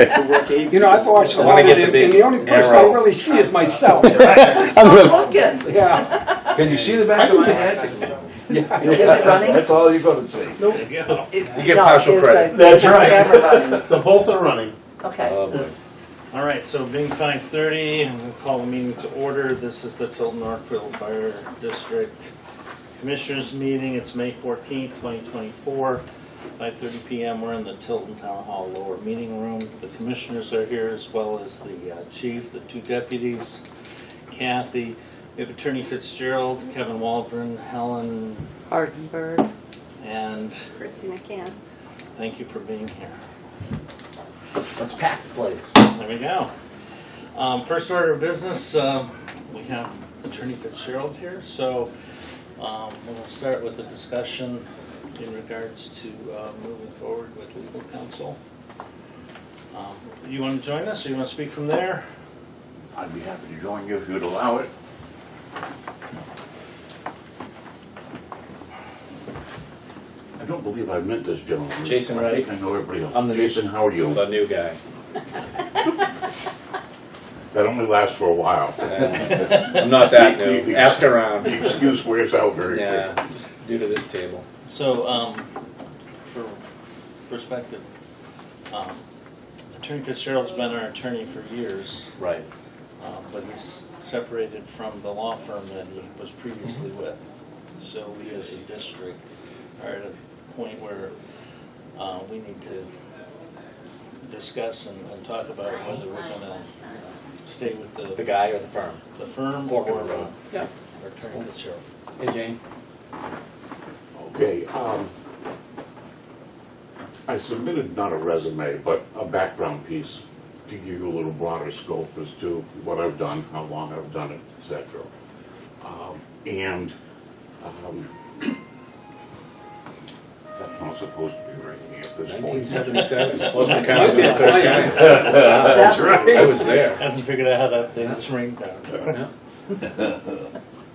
You know, I've watched a lot of it, and the only person I really see is myself. Look it. Yeah. Can you see the back of my head? Yeah. Is it running? That's all you're gonna see. There you go. You get partial is credit. the That's right. camera running? So both are running. Okay. All right, so being 5:30, I'm going to call the meeting to order. This is the Tilton Northfield Fire District Commissioners Meeting. It's May 14th, 2024, 5:30 p.m. We're in the Tilton Town Hall lower meeting room. The commissioners are here, as well as the chief, the two deputies, Kathy. We have Attorney Fitzgerald, Kevin Waldron, Helen, Hardenberg. and Christy McCann. thank you for being here. Let's pack the place. There we go. First order of business, we have Attorney Fitzgerald here, so we'll start with a discussion in regards to moving forward with legal counsel. You want to join us, or you want to speak from there? I'd be happy to join you if you'd allow it. I don't believe I've met this gentleman. Jason, I right? think I know everybody else. I'm the Jason, how are you? The new guy. That only lasts for a while. I'm not that new. Ask around. The excuse wears out very Yeah, quickly. just due to this table. So, for perspective, Attorney Fitzgerald's been our attorney for years, Right. but he's separated from the law firm that he was previously with. So we as a district are at a point where we need to discuss and talk about whether we're going to stay with The guy or the firm? the firm Fork in or the road. Yeah. Attorney Fitzgerald. Hey, Jane. Okay, I submitted not a resume, but a background piece to give you a little broader scope as to what I've done, how long I've done it, etc. That's not supposed to be right here at this point. 1977. Close to kind of the third time. That's right. I was there. Hasn't figured out how that thing's ring down. Yeah.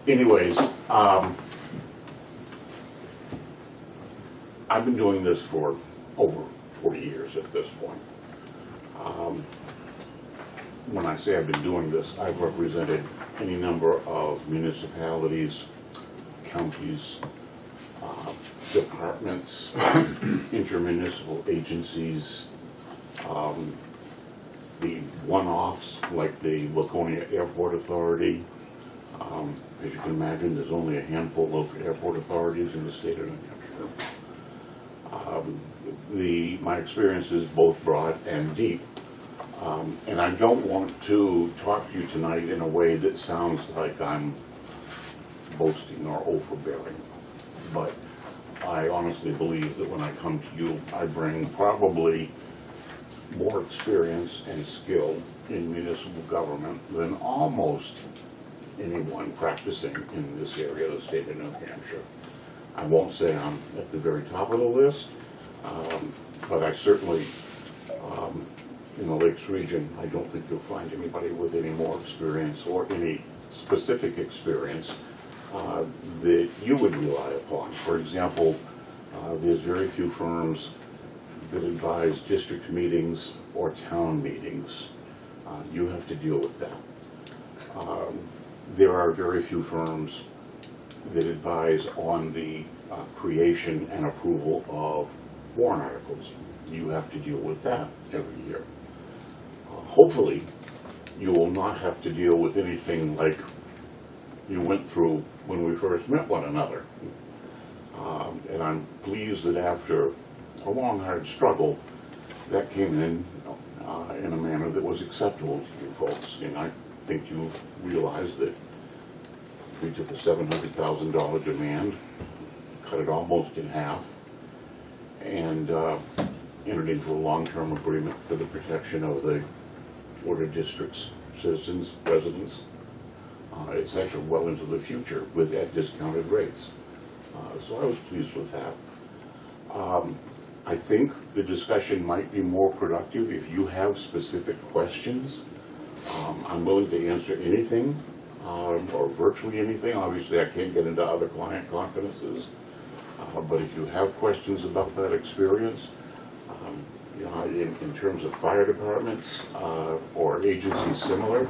Anyways, I've been doing this for over 40 years at this point. When I say I've been doing this, I've represented any number of municipalities, counties, departments, intermunicipal agencies, the one-offs like the Laconia Airport Authority. As you can imagine, there's only a handful of airport authorities in the state of New Hampshire. My experience is both broad and deep. And I don't want to talk to you tonight in a way that sounds like I'm boasting or overbearing. But I honestly believe that when I come to you, I bring probably more experience and skill in municipal government than almost anyone practicing in this area of the state of New Hampshire. I won't say I'm at the very top of the list, but I certainly, in the Lakes region, I don't think you'll find anybody with any more experience or any specific experience that you would rely upon. For example, there's very few firms that advise district meetings or town meetings. You have to deal with that. There are very few firms that advise on the creation and approval of warrant articles. You have to deal with that every year. Hopefully, you will not have to deal with anything like you went through when we first met one another. And I'm pleased that after a long, hard struggle, that came in a manner that was acceptable to you folks. And I think you've realized that we took a $700,000 demand, cut it almost in half, and entered into a long-term agreement for the protection of the Water District's citizens, residents, etc., well into the future at discounted rates. So I was pleased with that. I think the discussion might be more productive if you have specific questions. I'm willing to answer anything, or virtually anything. Obviously, I can't get into other client confidences. But if you have questions about that experience, in terms of fire departments or agencies similar,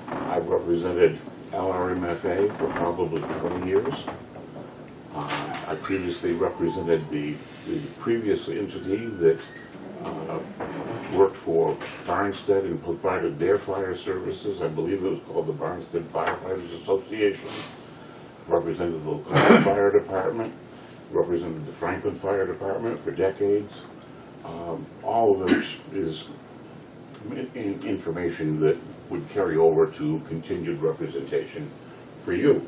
I've represented LRMFA for probably 20 years. I previously represented the previous entity that worked for Barnstead and provided their fire services. I believe it was called the Barnstead Firefighters Association. Represented the local fire department, represented the Franklin Fire Department for decades. All of which is information that would carry over to continued representation for you.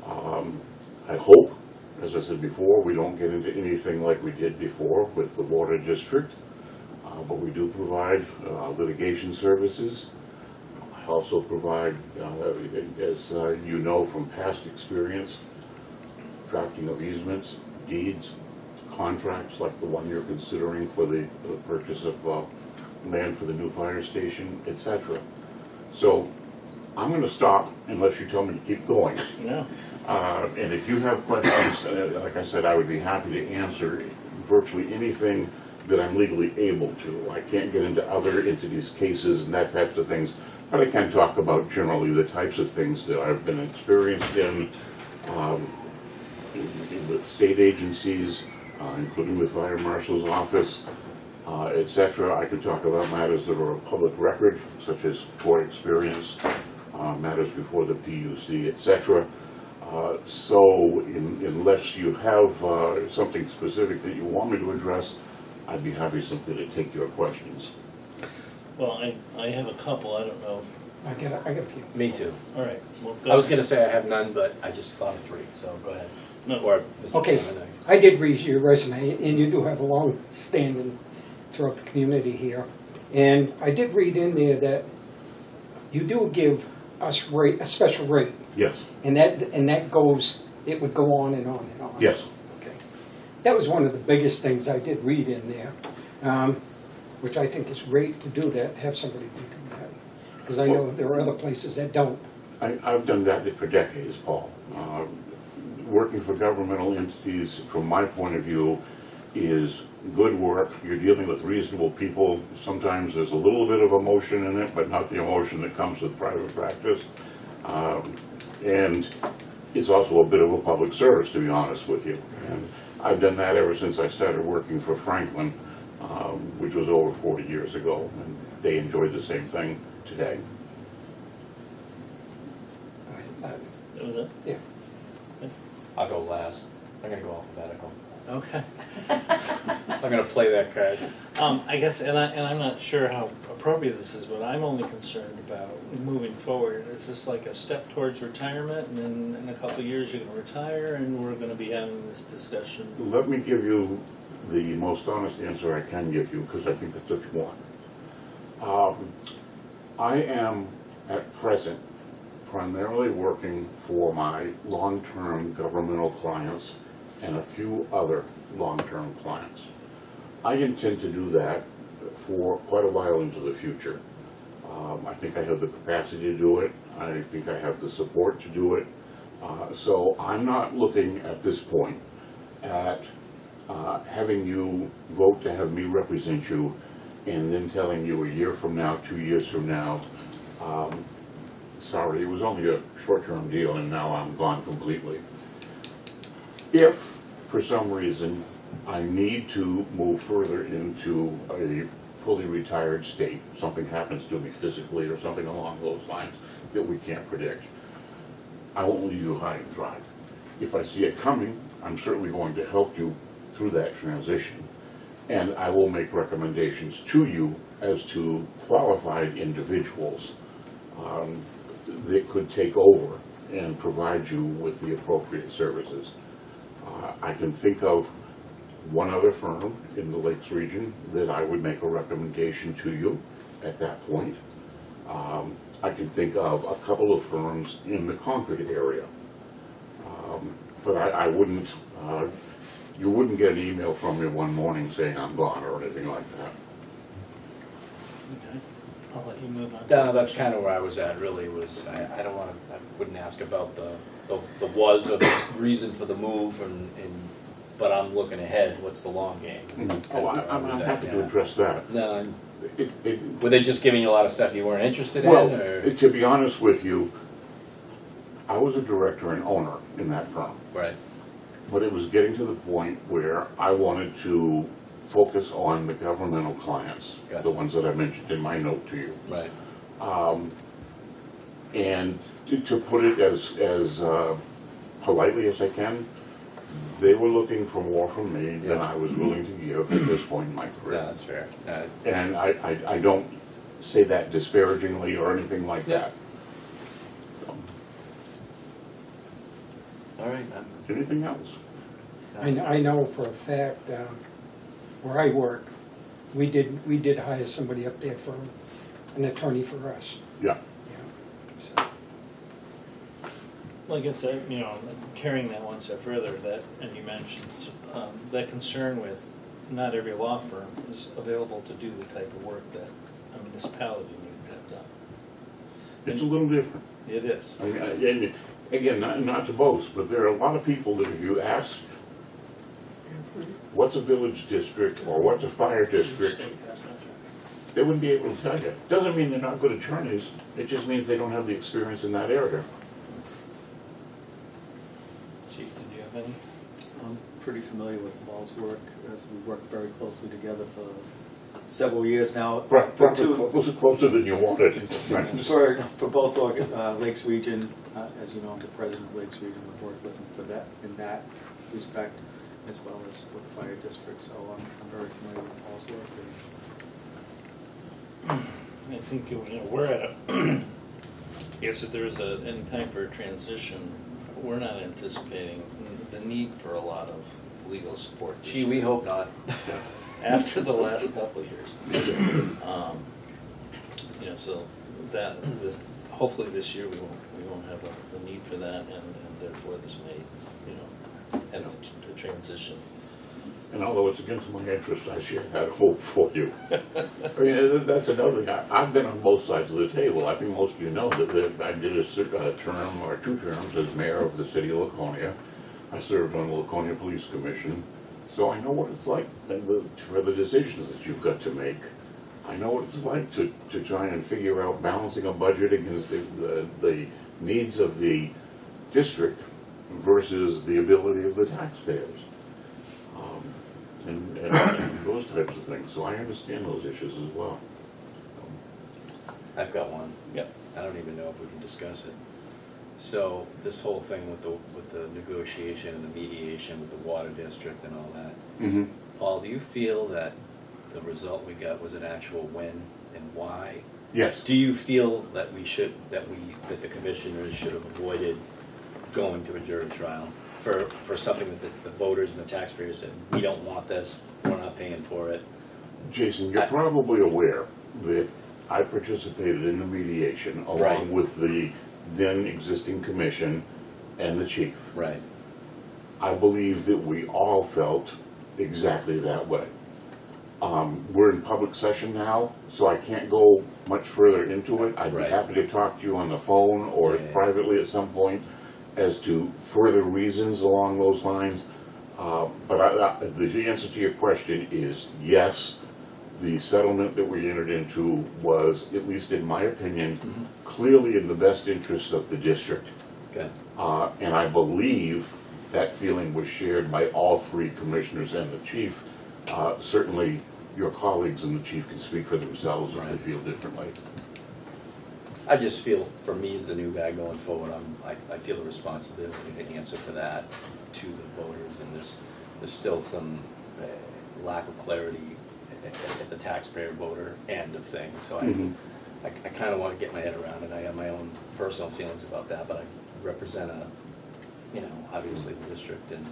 I hope, as I said before, we don't get into anything like we did before with the water district, but we do provide litigation services. I also provide, as you know from past experience, drafting of easements, deeds, contracts like the one you're considering for the purchase of land for the new fire station, etc. So I'm going to stop unless you tell me to keep going. No. And if you have questions, like I said, I would be happy to answer virtually anything that I'm legally able to. I can't get into other entities' cases and that types of things, but I can talk about generally the types of things that I've been experienced in with state agencies, including the fire marshal's office, etc. I could talk about matters that are a public record, such as court experience, matters before the PUC, etc. So unless you have something specific that you want me to address, I'd be happy simply to take your questions. Well, I have a couple, I don't know. I got a few. Me too. All right. Well, I was going to say I have none, but I just thought of three, so go ahead. No. Or, Mr. Okay, Chairman, I did read your resume, and you do have a long standing throughout the community here. And I did read in there that you do give us a special rate. Yes. And that goes, it would go on and on and on. Yes. Okay. That was one of the biggest things I did read in there, which I think is great to do that, have somebody do that. Because I know there are other places that don't. I've done that for decades, Paul. Working for governmental entities, from my point of view, is good work. You're dealing with reasonable people. Sometimes there's a little bit of emotion in it, but not the emotion that comes with private practice. And it's also a bit of a public service, to be honest with you. And I've done that ever since I started working for Franklin, which was over 40 years ago, and they enjoy the same thing today. That was it? Yeah. I'll go last. I'm going to go alphabetical. Okay. I'm going to play that card. I guess, and I'm not sure how appropriate this is, but I'm only concerned about moving forward. Is this like a step towards retirement, and then in a couple of years you're going to retire, and we're going to be having this discussion? Let me give you the most honest answer I can give you, because I think that's what you want. I am, at present, primarily working for my long-term governmental clients and a few other long-term clients. I intend to do that for quite a while into the future. I think I have the capacity to do it. I think I have the support to do it. So I'm not looking at this point at having you vote to have me represent you and then telling you a year from now, 2 years from now, sorry, it was only a short-term deal and now I'm gone completely. If, for some reason, I need to move further into a fully retired state, something happens to me physically or something along those lines that we can't predict, I won't leave you high and dry. If I see it coming, I'm certainly going to help you through that transition. And I will make recommendations to you as to qualified individuals that could take over and provide you with the appropriate services. I can think of one other firm in the Lakes region that I would make a recommendation to you at that point. I can think of a couple of firms in the Concord area. But I wouldn't, you wouldn't get an email from me one morning saying I'm gone or anything like that. Okay. I'll let you move on. No, that's kind of where I was at, really, was I don't want to, I wouldn't ask about the was or the reason for the move and but I'm looking ahead, what's the long game? Oh, I'm happy to address that. No, It, were they just giving you a lot of stuff you weren't interested well, in, or? to be honest with you, I was a director and owner in that firm. Right, But it was getting to the point where I wanted to focus on the governmental clients, Gotcha. the ones that I mentioned in my note to you. right, And to put it as politely as I can, they were looking for more from me than I was willing to give at this point in my no, career. that's fair. And I don't say that disparagingly or anything like Yeah. that. All right, Anything else? I know for a fact, where I work, we did hire somebody up there for an attorney for us. Yeah. Yeah. So, Like I said, you know, carrying that one step further, that, and you mentioned, that concern with not every law firm is available to do the type of work that a municipality needs to have done. It's a little different. It is. I mean, and again, not to boast, but there are a lot of people that if you ask, what's a village district or what's a fire district, they wouldn't be able to tell you. Doesn't mean they're not good attorneys, it just means they don't have the experience in that area. Chief, did you have any? I'm pretty familiar with Paul's work, as we've worked very closely together for several years now. Closer than you wanted. For both Lakes Region, as you know, I'm the president of Lakes Region, we've worked with him for that, in that respect, as well as with the fire district, so I'm very familiar with Paul's work. I think, you know, we're at a, yes, if there's any time for a transition, we're not anticipating the need for a lot of legal support. this Gee, we year. hope not. After the last couple of years. You know, so that, hopefully this year we won't have a need for that, and therefore this may, you know, end a transition. And although it's against my interest, I share that hope for you. I mean, that's another thing. I've been on both sides of the table. I think most of you know that I did a term or 2 terms as mayor of the city of Laconia. I served on the Laconia Police Commission. So I know what it's like for the decisions that you've got to make. I know what it's like to try and figure out balancing a budget against the needs of the district versus the ability of the taxpayers. And those types of things. So I understand those issues as well. I've got one. Yep. I don't even know if we can discuss it. So this whole thing with the negotiation and the mediation with the water district and all that. Mm-hmm. Paul, do you feel that the result we got was an actual win, and why? Yes. Do you feel that that the commissioners should have avoided going to a jury trial for something that the voters and the taxpayers said, we don't want this, we're not paying for it? Jason, you're probably aware that I participated in the mediation along Right. with the then existing commission and the chief. Right. I believe that we all felt exactly that way. We're in public session now, so I can't go much further into it. I'd be Right. happy to talk to you on the phone or Yeah. privately at some point as to further reasons along those lines. But the answer to your question is yes. The settlement that we entered into was, at least in my opinion, clearly in the best interest of the district. Okay. And I believe that feeling was shared by all 3 commissioners and the chief. Certainly, your colleagues and the chief can speak for themselves if they feel differently. I just feel, for me as the new guy going forward, I feel the responsibility to answer for that to the voters, and there's still some lack of clarity at the taxpayer voter end of things. So I kind of want to get my head around it. I have my own personal feelings about that, but I represent obviously the district and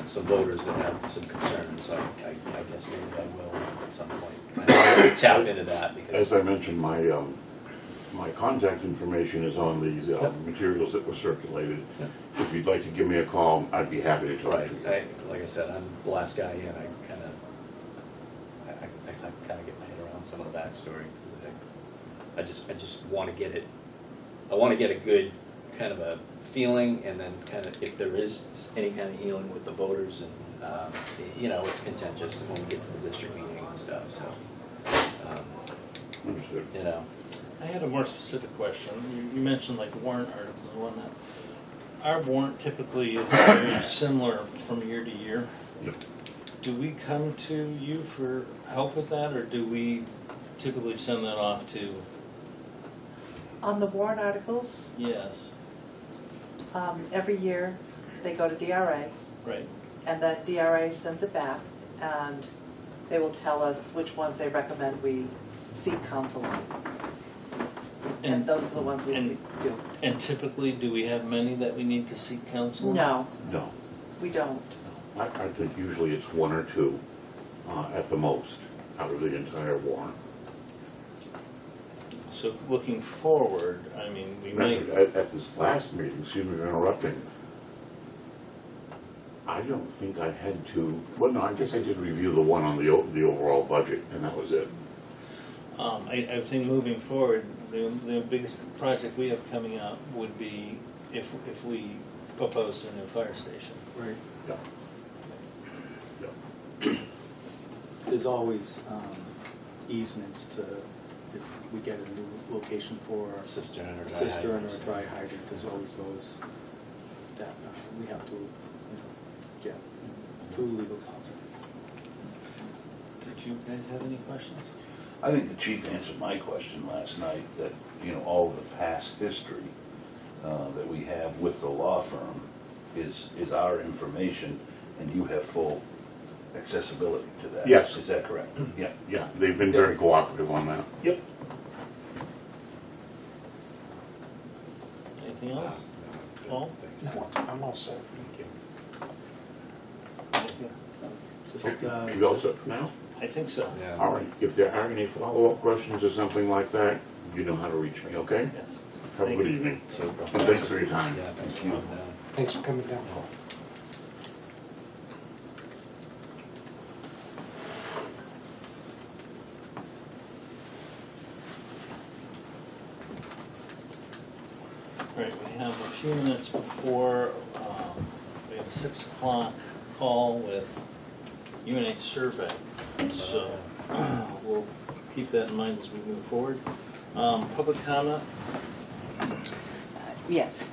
some voters that have some concerns. So I guess maybe I will at some point kind of tap into that, because As I mentioned, my contact information is on these materials that were circulated. Yep. If you'd like to give me a call, I'd be happy to talk right. to you. Like I said, I'm the last guy in. I kind of get my head around some of the backstory. I just want to get it. I want to get a good kind of a feeling, and then kind of if there is any kind of healing with the voters, and you know, it's contentious when we get to the district meeting and stuff. So, Understood. you know, I had a more specific question. You mentioned like warrant articles and whatnot. Our warrant typically is very similar from year to year. Yep. Do we come to you for help with that, or do we typically send that off to, On the warrant articles, yes, every year, they go to DRA, right? and that DRA sends it back, and they will tell us which ones they recommend we seek counsel on. And those are the ones we and- do. And typically, do we have many that we need to seek counsel? No, No. we don't. I think usually it's one or two at the most out of the entire warrant. So looking forward, I mean, we might, At this last meeting, excuse me for interrupting, I don't think I had to, well, no, I guess I did review the one on the overall budget, and that was it. I think moving forward, the biggest project we have coming up would be if we propose a new fire station. Right. Yeah. There's always easements to, if we get a new location for a cistern or a dry cistern or a hydrant. dry hydrant, there's always those that we have to, get through legal counsel. Did you guys have any questions? I think the chief answered my question last night, that, you know, all of the past history that we have with the law firm is our information, and you have full accessibility to that. Yes. Is that correct? Yeah. Yeah, they've been very cooperative on that. Yep. Anything else? Paul? No, I'm all set. Just, You all set for now? I think so. Yeah. All right, if there are any follow-up questions or something like that, you know how to reach me, okay? Yes. Have a Thank good you. evening. So, And thanks for your time. yeah, thanks for coming down. Thanks for coming down, Paul. Right, we have a few minutes before, we have a 6 o'clock call with UNH survey. So we'll keep that in mind as we move forward. Public comment? Yes.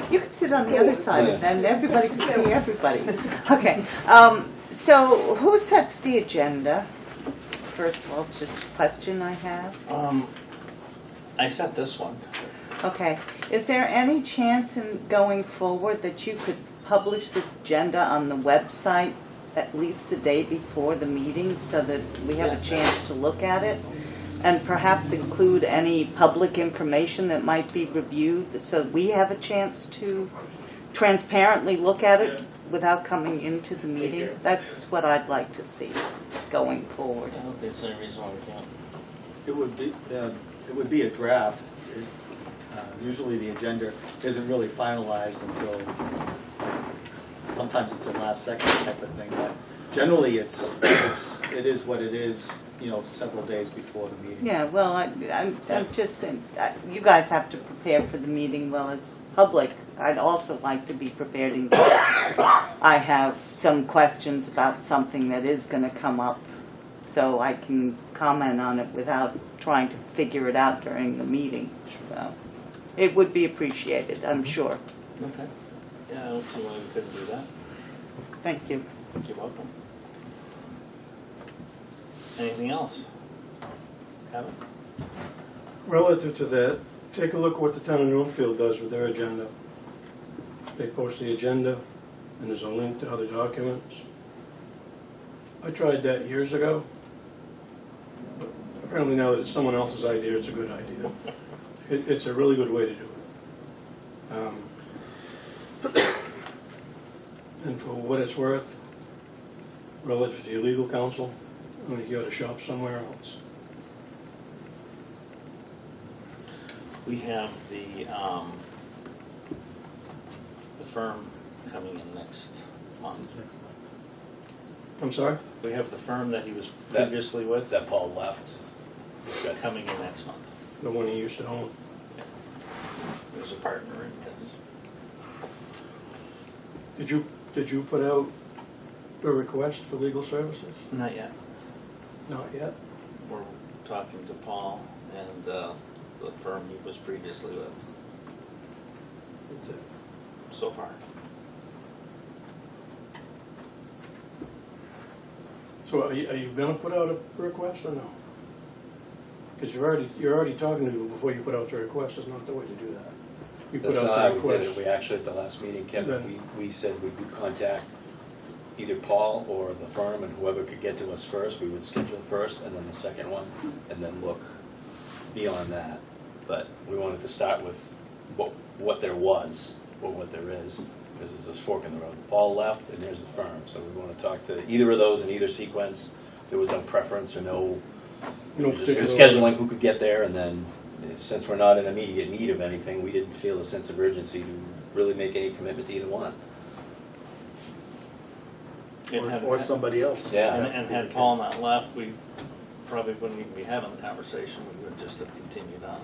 You can sit on the other side, and then everybody can see everybody. Okay, so who sets the agenda? First of all, it's just a question I have. I set this one. Okay, is there any chance in going forward that you could publish the agenda on the website at least the day before the meeting so that we have a chance to look at it? And perhaps include any public information that might be reviewed so we have a chance to transparently look at it without coming into the meeting? That's what I'd like to see going forward. I don't think there's any reason why we can't. It would be a draft. Usually the agenda isn't really finalized until, sometimes it's the last second type of thing, but generally it is what it is, you know, several days before the meeting. Yeah, well, I'm just, you guys have to prepare for the meeting well as public. I'd also like to be prepared in case I have some questions about something that is going to come up, so I can comment on it without trying to figure it out during the meeting. So it would be appreciated, I'm sure. Okay. Yeah, I don't see why we couldn't do that. Thank you. You're welcome. Anything else? Kevin? Relative to that, take a look at what the town of Northfield does with their agenda. They post the agenda, and there's a link to other documents. I tried that years ago, but apparently now that it's someone else's idea, it's a good idea. It's a really good way to do it. And for what it's worth, relative to your legal counsel, I think you ought to shop somewhere else. We have the firm coming in next month. I'm sorry? We have the firm that he was That- previously with That Paul left. coming in next month. The one he used to own. There's a partner in this. Did you put out a request for legal services? Not yet. Not yet. We're talking to Paul and the firm he was previously with That's it. so far. So are you gonna put out a request or no? Because you're already talking to people before you put out the request, is not the way to do that. You put That's not out how the we did it. request. We actually, at the last meeting, Kevin, Then- we said we would contact either Paul or the firm, and whoever could get to us first, we would schedule first, and then the second one, and then look beyond that. But we wanted to start with what there was, or what there is, because there's this fork in the road. Paul left, and there's the firm, so we want to talk to either of those in either sequence. There was no preference or no, we No were just particular- scheduling who could get there, and then, since we're not in immediate need of anything, we didn't feel a sense of urgency to really make any commitment to either one. Or somebody else. Yeah. And had Paul not left, we probably wouldn't even be having the conversation, we would just have continued on.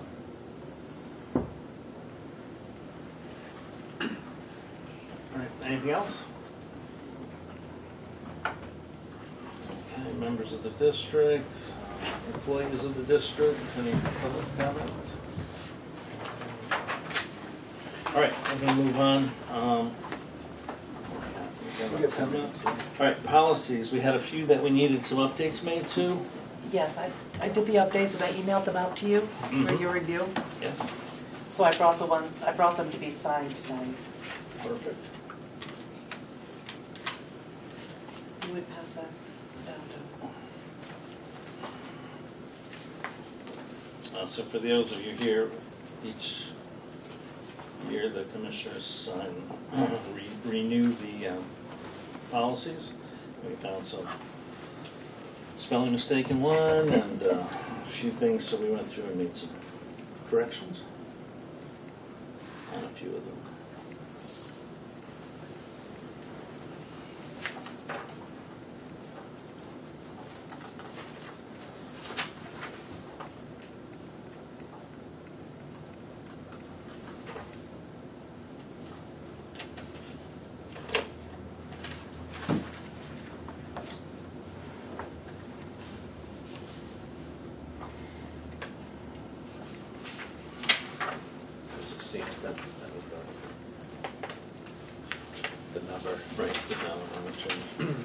All right, anything else? Okay, members of the district, employees of the district, any public comment? All right, I'm gonna move on. We got 10 minutes. All right, policies, we had a few that we needed some updates made to. Yes, I did the updates and I emailed them out to you for Mhm. your review. Yes, So I brought them to be signed tonight. perfect. You would pass that down to. So for those of you here, each year the commissioners sign, renew the policies. We found some spelling mistake in one and a few things, so we went through and made some corrections on a few of them. The number. Right, put down on the change.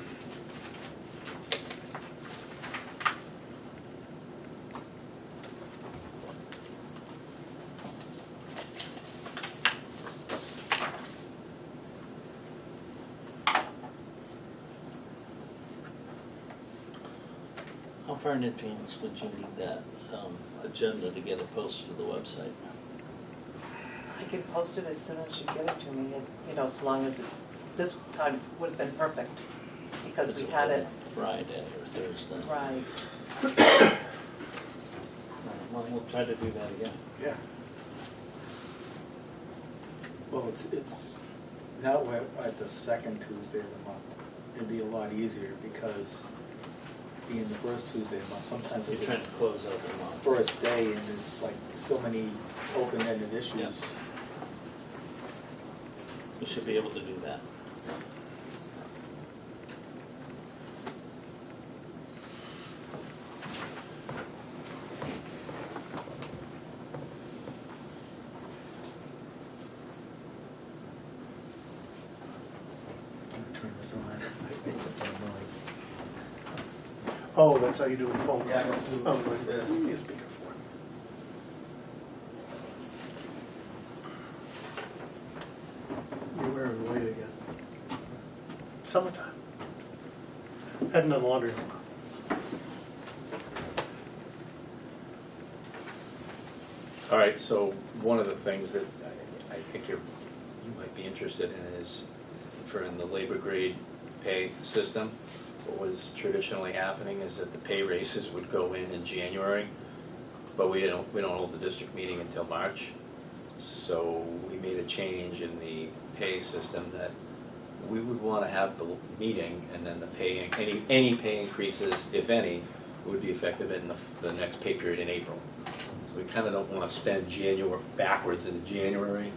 How far in advance would you need that agenda to get it posted to the website? I could post it as soon as you get it to me, as long as this time would have been perfect, because we had it Friday or Thursday. right. Well, we'll try to do that again. Yeah. Well, it's, now we're at the second Tuesday of the month. It'd be a lot easier because being the first Tuesday of the month, sometimes You're it's trying to close out the month. first day and there's like so many open-ended issues. Yes. We should be able to do that. I'm gonna turn this on. Oh, that's how you do it in phone. Yeah. I was like, This. "Ooh, he's bigger for it." You're wearing white again. Summertime. Hadn't done laundry in a while. All right, so one of the things that I think you might be interested in is for in the labor grade pay system, what was traditionally happening is that the pay raises would go in January, but we don't hold the district meeting until March. So we made a change in the pay system that we would want to have the meeting and then the pay, any pay increases, if any, would be effective in the next pay period in April. So we kind of don't want to spend January, backwards into January.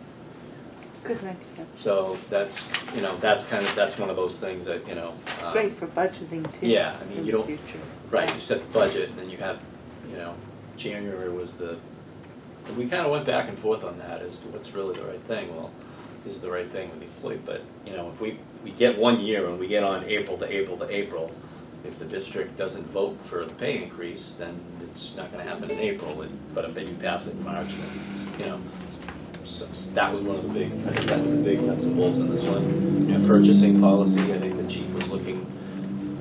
Good idea. So that's, that's one of those things that, It's great for budgeting too. yeah, I mean, in you the don't- future. right, you set the budget, and then you have, January was and we kind of went back and forth on that as to what's really the right thing. Well, this is the right thing with the employee, but, if we get 1 year and we get on April to April to April, if the district doesn't vote for the pay increase, then it's not gonna happen in April, but if they do pass it in March, then, so that was one of the big, I think that was the big nuts and bolts in this one. Purchasing policy, I think the chief was looking,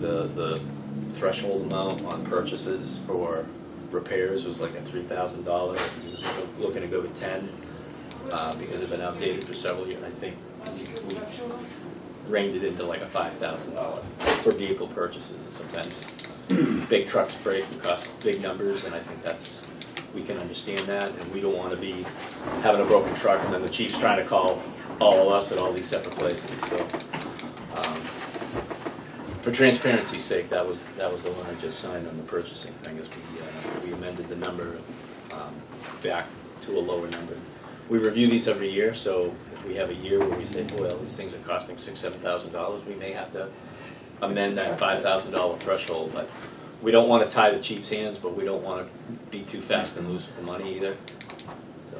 the threshold amount on purchases for repairs was like a $3,000. He was looking to go to 10, because it's been outdated for several years. I think we reined it into like a $5,000 for vehicle purchases, and sometimes big trucks break and cost big numbers, and I think we can understand that, and we don't want to be having a broken truck and then the chief's trying to call all of us at all these separate places. So, for transparency's sake, that was the one I just signed on the purchasing thing, is we amended the number back to a lower number. We review these every year, so if we have a year where we say, well, these things are costing $6,000, $7,000, we may have to amend that $5,000 threshold. But we don't want to tie the chief's hands, but we don't want to be too fast and loose with the money either. So,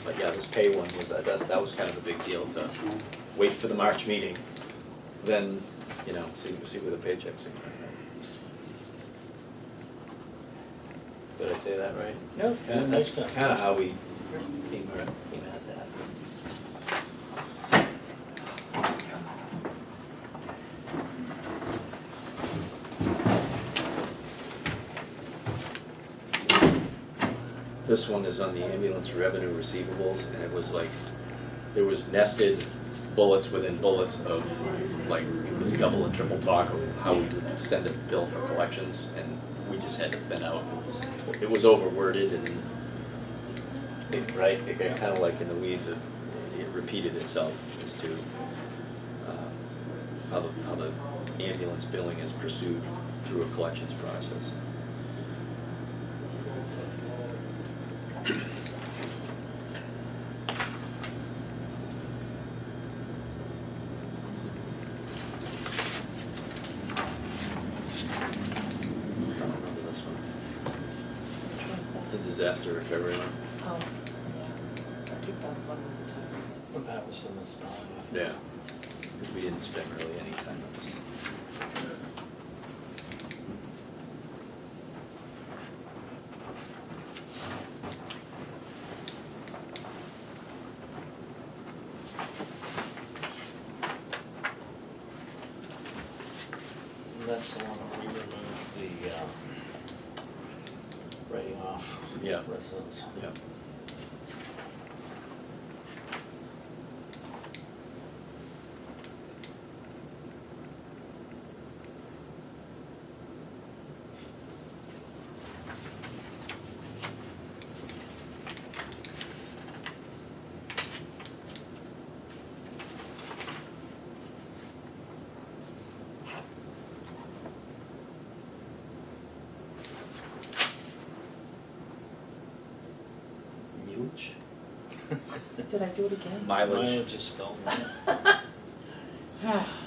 but yeah, this pay one was that was kind of a big deal, to wait for the March meeting, then see where the paychecks are. Did I say that right? No, it's good. Nice That's job. kind of how we came at that. This one is on the ambulance revenue receivables, and it was like, there was nested bullets within bullets of, like, it was double and triple talk of how we would send a bill for collections, and we just had to thin out. It was overworded, and it got kind of like in the weeds of, it repeated itself as to how the ambulance billing is pursued through a collections process. I don't remember this one. The disaster recovery one. Oh, yeah. I think that's one of the times. Well, that was the municipality. Yeah. Because we didn't spend really any time on this. And that's the one where we removed the writing off Yeah. residents. Yeah. Huge. Did I do it again? Mileage. Mileage is spelled wrong.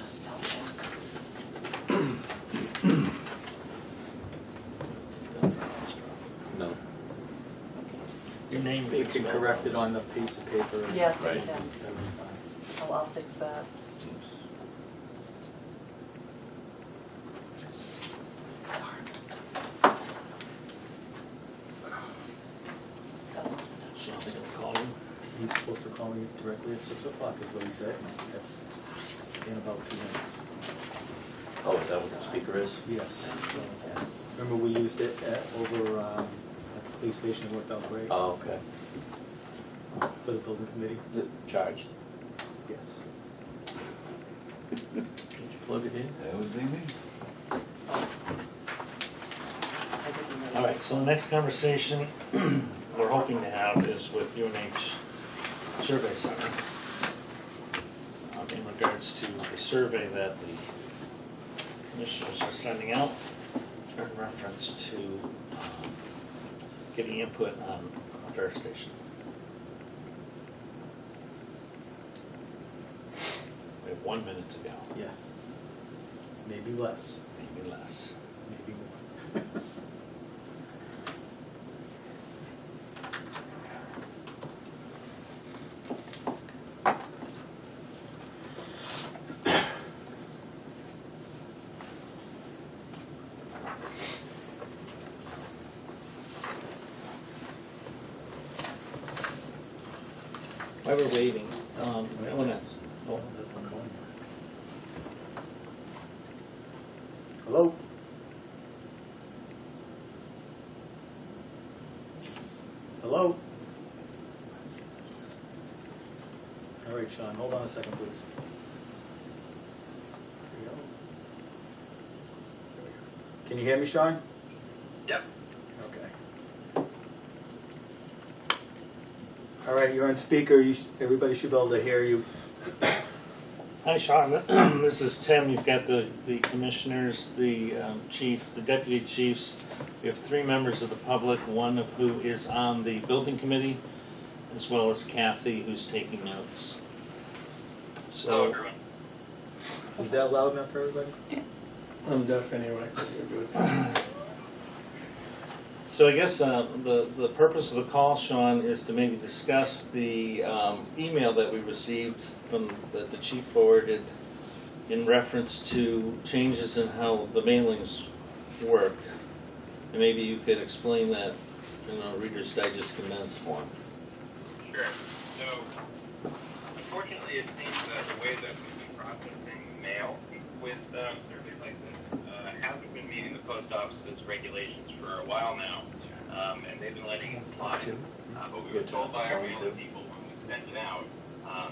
Spell check. That's catastrophic. No. Your name You being can spelled correct it wrong on the piece of paper. and- Yes, I Right. can. I'll fix that. So I'm gonna call you. He's supposed to call me directly at 6 o'clock is what he said. That's in about 2 minutes. Oh, is that what the speaker is? Yes. So, remember we used it over at the police station, it worked out great Oh, okay. for the building committee? Is it charged? Yes. Did you plug it in? That would be me. I didn't know. All right, so the next conversation we're hoping to have is with UNH Survey Center in regards to the survey that the commissioners are sending out in reference to getting input on a fare station. We have 1 minute to go, Yes. Maybe less, maybe less. maybe more. While we're waiting, I wanna, oh, That's not going. Hello? Hello? All right, Sean, hold on a second, please. There we go. There we go. Can you hear me, Sean? Yep. Okay. All right, you're on speaker. Everybody should be able to hear you. hi Sean, this is Tim. You've got the commissioners, the chief, the deputy chiefs. We have 3 members of the public, one of who is on the building committee, as well as Kathy, who's taking notes. Hello, So, everyone. Is that loud enough for everybody? I'm deaf anyway. You're good. so I guess the purpose of the call, Sean, is to maybe discuss the email that we received that the chief forwarded in reference to changes in how the mailings work. And maybe you could explain that in a Reader's Digest condensed form. Sure. So, unfortunately, it seems that the way that we've been processing mail with surveys like this hasn't been meeting the post office's regulations for a while now, and they've been letting it slide. But we were told by our mailing people when we sent it out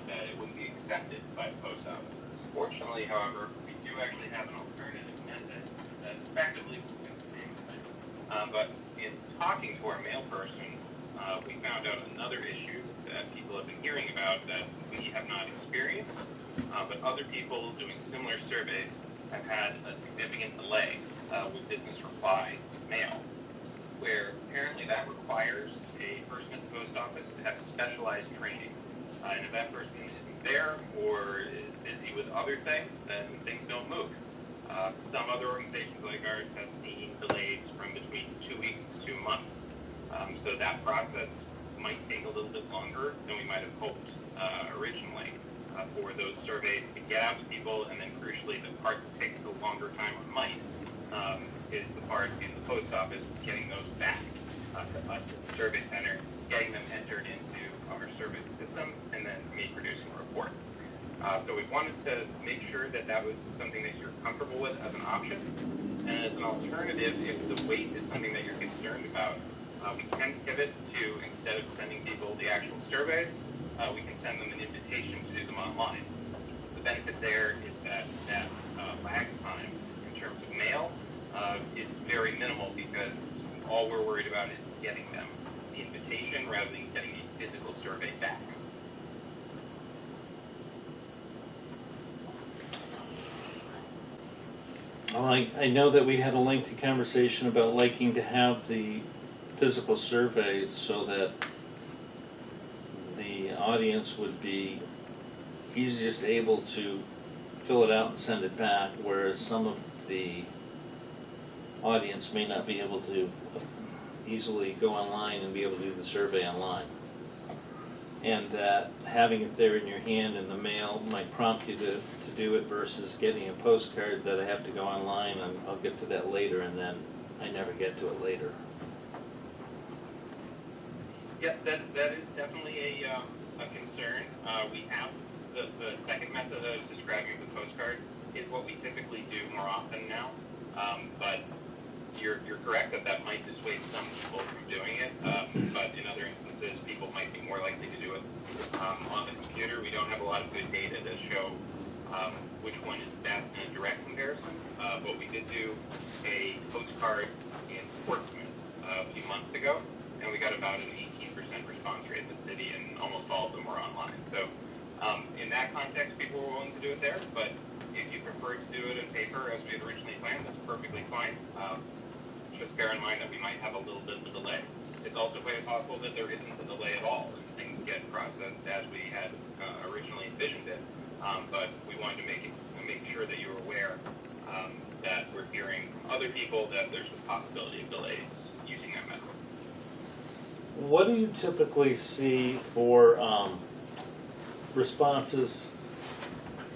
that it wouldn't be accepted by the post office. Fortunately, however, we do actually have an alternative method that effectively will do the same thing. But in talking to our mail person, we found out another issue that people have been hearing about that we have not experienced, but other people doing similar surveys have had a significant delay with business reply mail, where apparently that requires a person at the post office to have specialized training. And if that person isn't there or is busy with other things, then things don't move. Some other organizations like ours have seen delays from between 2 weeks to 2 months. So that process might take a little bit longer than we might have hoped originally for those surveys to get out to people, and then crucially the part that takes a longer time on might is the part in the post office getting those back to us at the survey center, getting them entered into our survey system, and then me producing a report. So we wanted to make sure that that was something that you're comfortable with as an option. And as an alternative, if the wait is something that you're concerned about, we can pivot to, instead of sending people the actual surveys, we can send them an invitation to do them online. The benefit there is that lag time in terms of mail is very minimal, because all we're worried about is getting them the invitation rather than getting a physical survey back. Well, I know that we had a lengthy conversation about liking to have the physical survey so that the audience would be easiest able to fill it out and send it back, whereas some of the audience may not be able to easily go online and be able to do the survey online. And that having it there in your hand in the mail might prompt you to do it versus getting a postcard that I have to go online, and I'll get to that later, and then I never get to it later. Yes, that is definitely a concern. We have the second method I was describing with the postcard is what we typically do more often now. But you're correct that might dissuade some people from doing it. But in other instances, people might be more likely to do it on the computer. We don't have a lot of good data to show which one is best in a direct comparison. But we did do a postcard in Portsmouth a few months ago, and we got about an 18% response rate in the city, and almost all of them were online. So in that context, people were willing to do it there, but if you prefer to do it in paper as we had originally planned, that's perfectly fine. Just bear in mind that we might have a little bit of a delay. it's also quite possible that there isn't a delay at all, and things get processed as we had originally envisioned it. But we wanted to make sure that you're aware that we're hearing from other people that there's a possibility of delays using that method. What do you typically see for responses?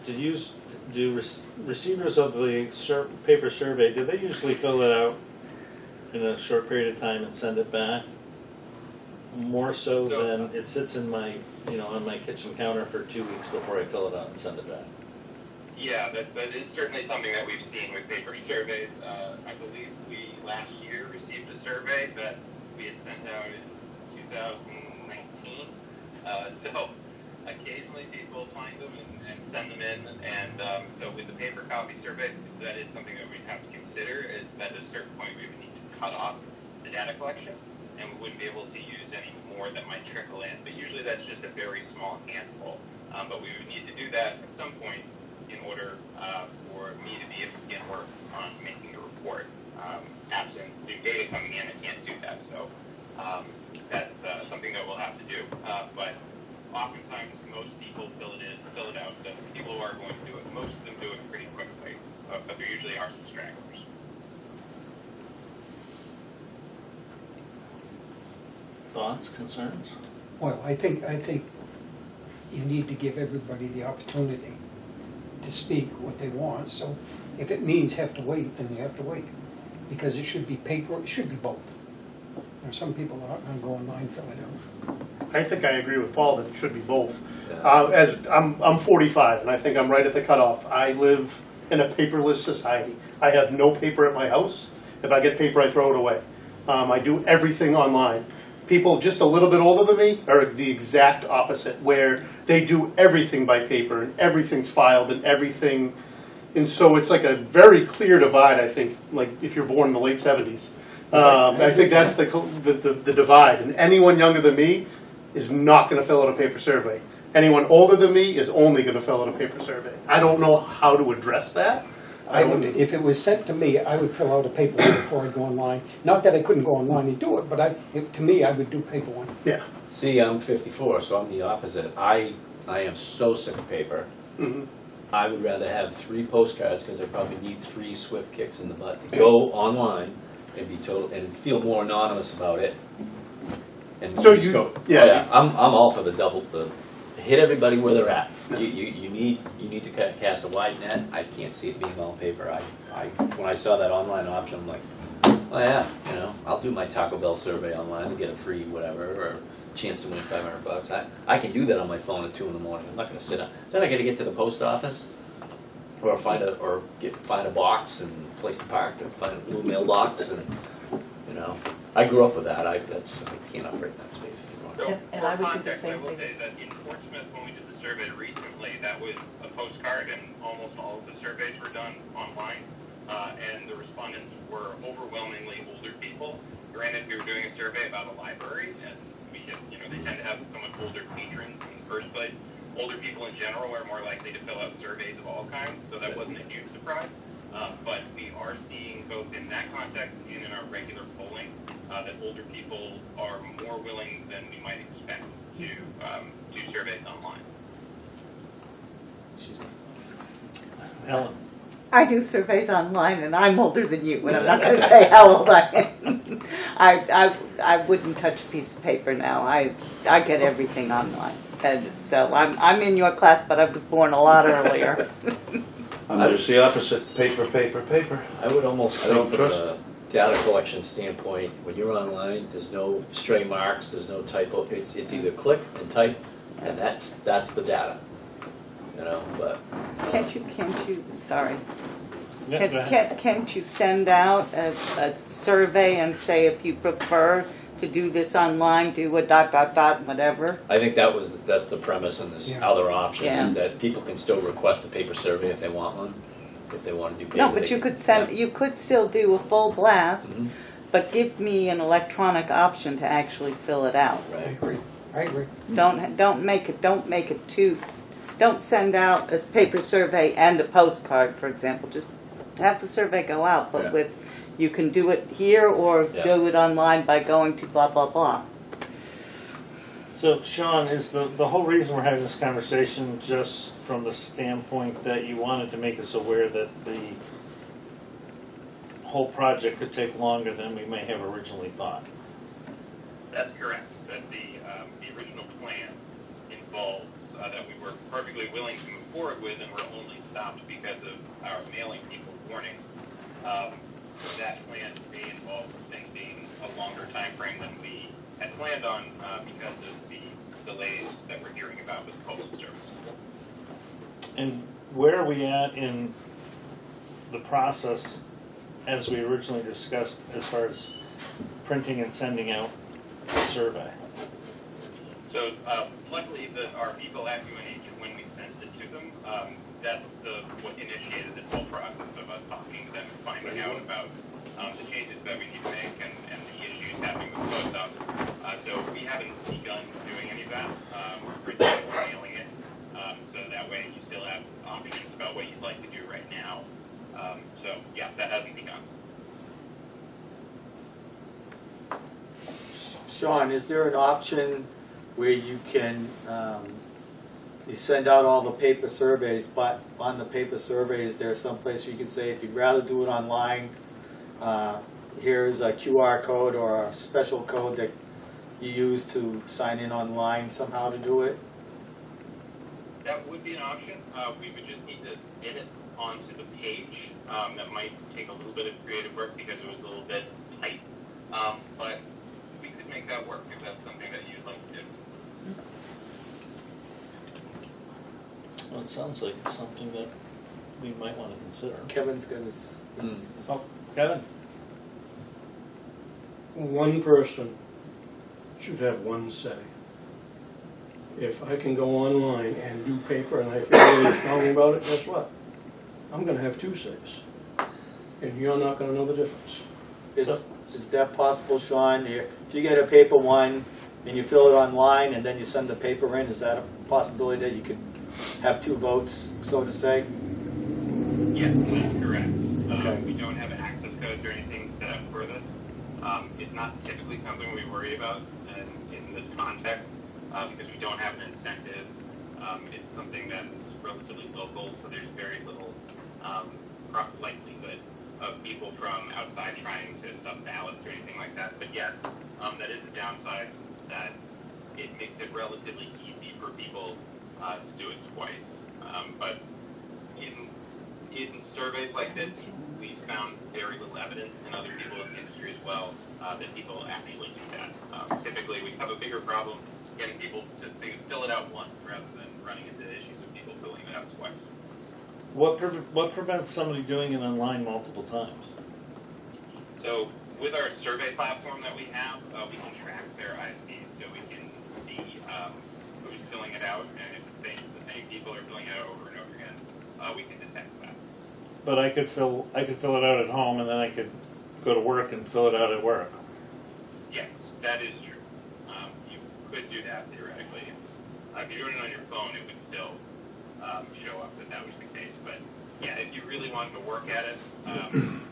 Do receivers of the paper survey, do they usually fill it out in a short period of time and send it back? More so than it sits in my, on my kitchen counter for 2 weeks before I fill it out and send it back? Yeah, that is certainly something that we've seen with paper surveys. I believe we last year received a survey that we had sent out in 2019. So occasionally people find them and send them in, and so with the paper copy survey, that is something that we have to consider, is that at a certain point we would need to cut off the data collection, and we wouldn't be able to use any more that might trickle in. But usually that's just a very small handful. But we would need to do that at some point in order for me to be able to get work on making a report. Absent new data coming in, I can't do that. So that's something that we'll have to do. But oftentimes, most people fill it out. The people who are going to do it, most of them do it pretty quickly. But there usually are some stragglers. Thoughts, concerns? Well, I think you need to give everybody the opportunity to speak what they want. So if it means have to wait, then you have to wait. Because it should be paper, it should be both. There are some people that aren't going to go online, fill it out. I think I agree with Paul that it should be both. Yeah. As I'm 45, and I think I'm right at the cutoff. I live in a paperless society. I have no paper at my house. If I get paper, I throw it away. I do everything online. People just a little bit older than me are the exact opposite, where they do everything by paper, and everything's filed, and everything. And so it's like a very clear divide, I think, like if you're born in the late 70s. I think that's the divide. And anyone younger than me is not going to fill out a paper survey. Anyone older than me is only going to fill out a paper survey. I don't know how to address that. If it was sent to me, I would fill out a paper one before I go online. Not that I couldn't go online and do it, but to me, I would do paper one. Yeah. See, I'm 54, so I'm the opposite. I am so sick of paper. Mm-hmm. I would rather have 3 postcards, because I probably need 3 swift kicks in the butt to go online and be total and feel more anonymous about it. And So just you- go, yeah. oh, yeah, I'm all for the hit everybody where they're at. You need to cast a wide net. I can't see it being all paper. When I saw that online option, I'm like, oh yeah, I'll do my Taco Bell survey online and get a free whatever or chance to win $500. I can do that on my phone at 2 in the morning. I'm not going to sit down. Then I got to get to the post office or find a box and place to park to find a blue mailbox, and I grew up with that. I can't operate in that space anymore. So And for I would do the context, I same will thing say as- that in Portsmouth, when we did the survey recently, that was a postcard, and almost all of the surveys were done online. And the respondents were overwhelmingly older people. Granted, we were doing a survey about a library, and they tend to have somewhat older patrons in the first place. Older people in general are more likely to fill out surveys of all kinds, so that wasn't a huge surprise. But we are seeing both in that context and in our regular polling that older people are more willing than we might expect to do surveys online. Ellen? I do surveys online, and I'm older than you, and I'm not going to say how old I am. I wouldn't touch a piece of paper now. I get everything online. And so I'm in your class, but I was born a lot earlier. I'm just the opposite, paper. I would almost I don't think from trust a data collection standpoint, when you're online, there's no stray marks, there's no typo. It's either click and type, and that's the data. But Can't you, sorry. Yeah, go ahead. Can't you send out a survey and say if you prefer to do this online, do a ... whatever? I think that's the premise in this Yeah. other option, Yeah. is that people can still request a paper survey if they want one, if they want to do paper. No, but you could you could still do a full blast, Mhm. but give me an electronic option to actually fill it out. Right. I agree. Don't make it too, don't send out a paper survey and a postcard, for example. Just have the survey go out, Yeah. but with, you can do it here or Yeah. do it online by going to blah, blah, blah. So Sean, is the whole reason we're having this conversation just from the standpoint that you wanted to make us aware that the whole project could take longer than we may have originally thought? That's correct. That the original plan involved that we were perfectly willing to move forward with, and were only stopped because of our mailing people warning. That plan may involve things being a longer time frame than we had planned on because of the delays that we're hearing about with postal service. And where are we at in the process as we originally discussed as far as printing and sending out a survey? So luckily, our people at UNH, when we sent it to them, that's what initiated this whole process of us talking to them and finding out about the changes that we need to make and the issues happening with the post office. So we haven't begun doing any of that. We're printing it, we're mailing it, so that way you still have options about what you'd like to do right now. So yeah, that hasn't begun. Sean, is there an option where you can, you send out all the paper surveys, but on the paper surveys, there's some place where you can say, if you'd rather do it online, here's a QR code or a special code that you use to sign in online somehow to do it? That would be an option. We would just need to get it onto the page. That might take a little bit of creative work because it was a little bit tight. But we could make that work if that's something that you'd like to do. Well, it sounds like it's something that we might want to consider. Kevin's got his Oh, Kevin? One person should have one say. If I can go online and do paper and I feel really strongly about it, guess what? I'm gonna have two says. And you're not gonna know the difference. Is that possible, Sean? If you get a paper one and you fill it online and then you send the paper in, is that a possibility that you could have two votes, so to say? Yes, that's correct. Okay. We don't have access codes or anything set up for this. It's not typically something we worry about in this context because we don't have an incentive. It's something that's relatively local, so there's very little likelihood of people from outside trying to sub ballots or anything like that. But yes, that is a downside, that it makes it relatively easy for people to do it twice. But in surveys like this, we've found very little evidence in other people in the industry as well that people actually do that. Typically, we have a bigger problem getting people to fill it out once rather than running into issues of people filling it out twice. What prevents somebody doing it online multiple times? So with our survey platform that we have, we can track their ISPs, so we can see who's filling it out, and if the same people are filling it out over and over again, we can detect that. But I could fill it out at home and then I could go to work and fill it out at work. Yes, that is true. You could do that theoretically. If you're doing it on your phone, it would still show up that was the case. But yeah, if you really wanted to work at it,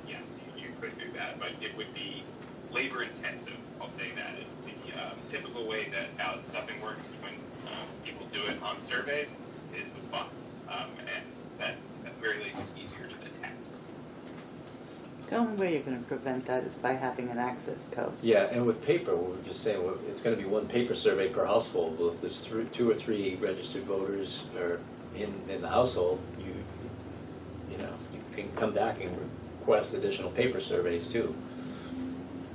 yes, you could do that. But it would be labor intensive, I'll say that. It's the typical way that ballot stuffing works when people do it on surveys is with bots. And that, at the very least, is easier to detect. The only way you're going to prevent that is by having an access code. Yeah, and with paper, we were just saying, well, it's going to be one paper survey per household. Well, if there's two or three registered voters or in the household, you can come back and request additional paper surveys too.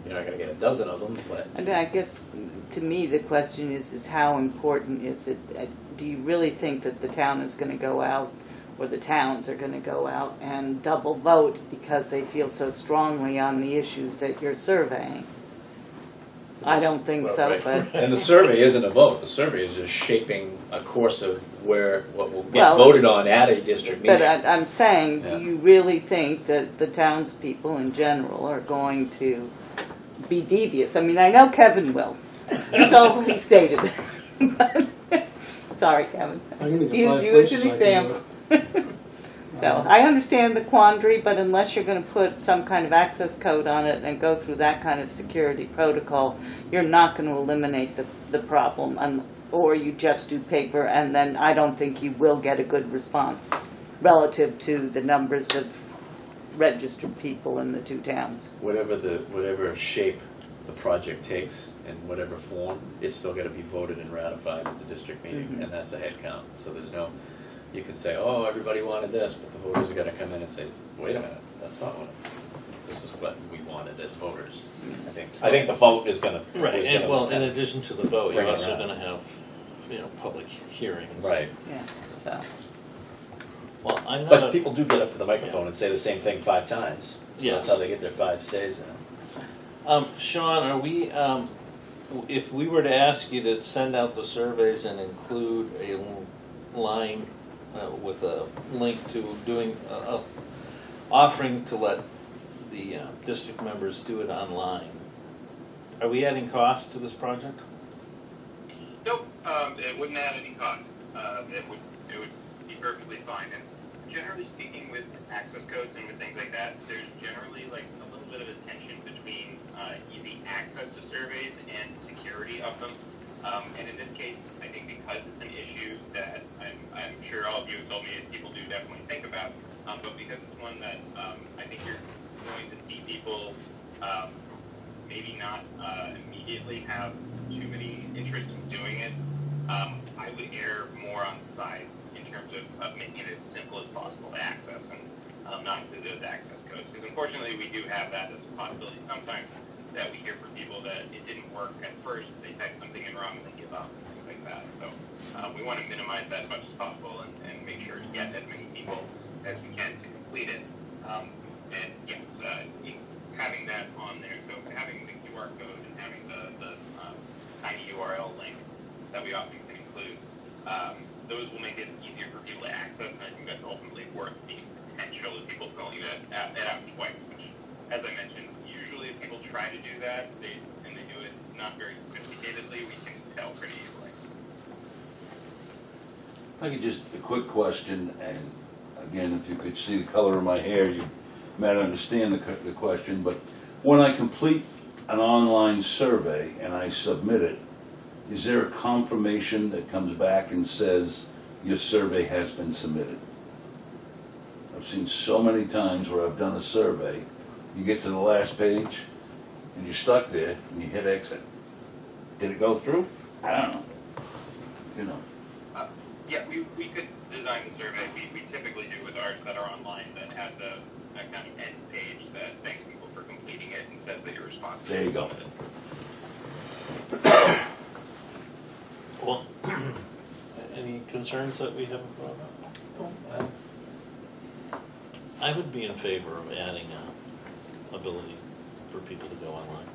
You're not going to get a dozen of them, but And I guess, to me, the question is how important is it? Do you really think that the town is going to go out, or the towns are going to go out and double vote because they feel so strongly on the issues that you're surveying? I don't think so, right. but And the survey isn't a vote. The survey is just shaping a course of what will get Well, voted on at a district meeting. but I'm saying, Yeah. do you really think that the townspeople in general are going to be devious? I mean, I know Kevin will. He's overly stated it. Sorry, Kevin. I can be the Use five you as places an I can do example. So I understand the quandary, but unless you're going to put some kind of access code on it and go through that kind of security protocol, you're not going to eliminate the problem, or you just do paper, and then I don't think you will get a good response relative to the numbers of registered people in the two towns. Whatever shape the project takes in whatever form, it's still got to be voted and ratified at the district meeting, and that's a head count. So there's no, you could say, oh, everybody wanted this, but the voters are going to come in and say, wait a minute, that's not what, this is what we wanted as voters. I think the vote is going to. Right, and well, in addition to the vote, you're Bring it also around. going to have, public hearings. Right. Yeah, so. Well, I'm not. But people do get up to the microphone and say the same thing 5 times. So Yes. that's how they get their 5 says in. Sean, are we, if we were to ask you to send out the surveys and include a line with a link to doing, offering to let the district members do it online, are we adding cost to this project? Nope, it wouldn't add any cost. It would be perfectly fine. And generally speaking, with access codes and with things like that, there's generally like a little bit of a tension between easy access to surveys and security of them. And in this case, I think because it's an issue that I'm sure all of you have told me people do definitely think about, but because it's one that I think you're going to see people maybe not immediately have too many interest in doing it, I would err more on the side in terms of making it as simple as possible to access and not include those access codes. Because unfortunately, we do have that as a possibility sometimes that we hear from people that it didn't work at first, they type something in wrong and they give up, things like that. So we want to minimize that as much as possible and make sure to get as many people as we can to complete it. And yes, having that on there, so having the QR code and having the tiny URL link that we often can include, those will make it easier for people to access, and I think that's ultimately worth the potential of people filling that out twice, which, as I mentioned, usually if people try to do that, they do it not very sophisticatedly, we can tell pretty easily. If I could just, a quick question, and again, if you could see the color of my hair, you might understand the question, but when I complete an online survey and I submit it, is there a confirmation that comes back and says your survey has been submitted? I've seen so many times where I've done a survey, you get to the last page and you're stuck there and you hit exit. Did it go through? I don't know. Yeah, we could design the survey. We typically do with ours that are online that has a kind of end page that thanks people for completing it and says that you're responsible. There you go. Well, any concerns that we haven't brought up? I would be in favor of adding ability for people to go online.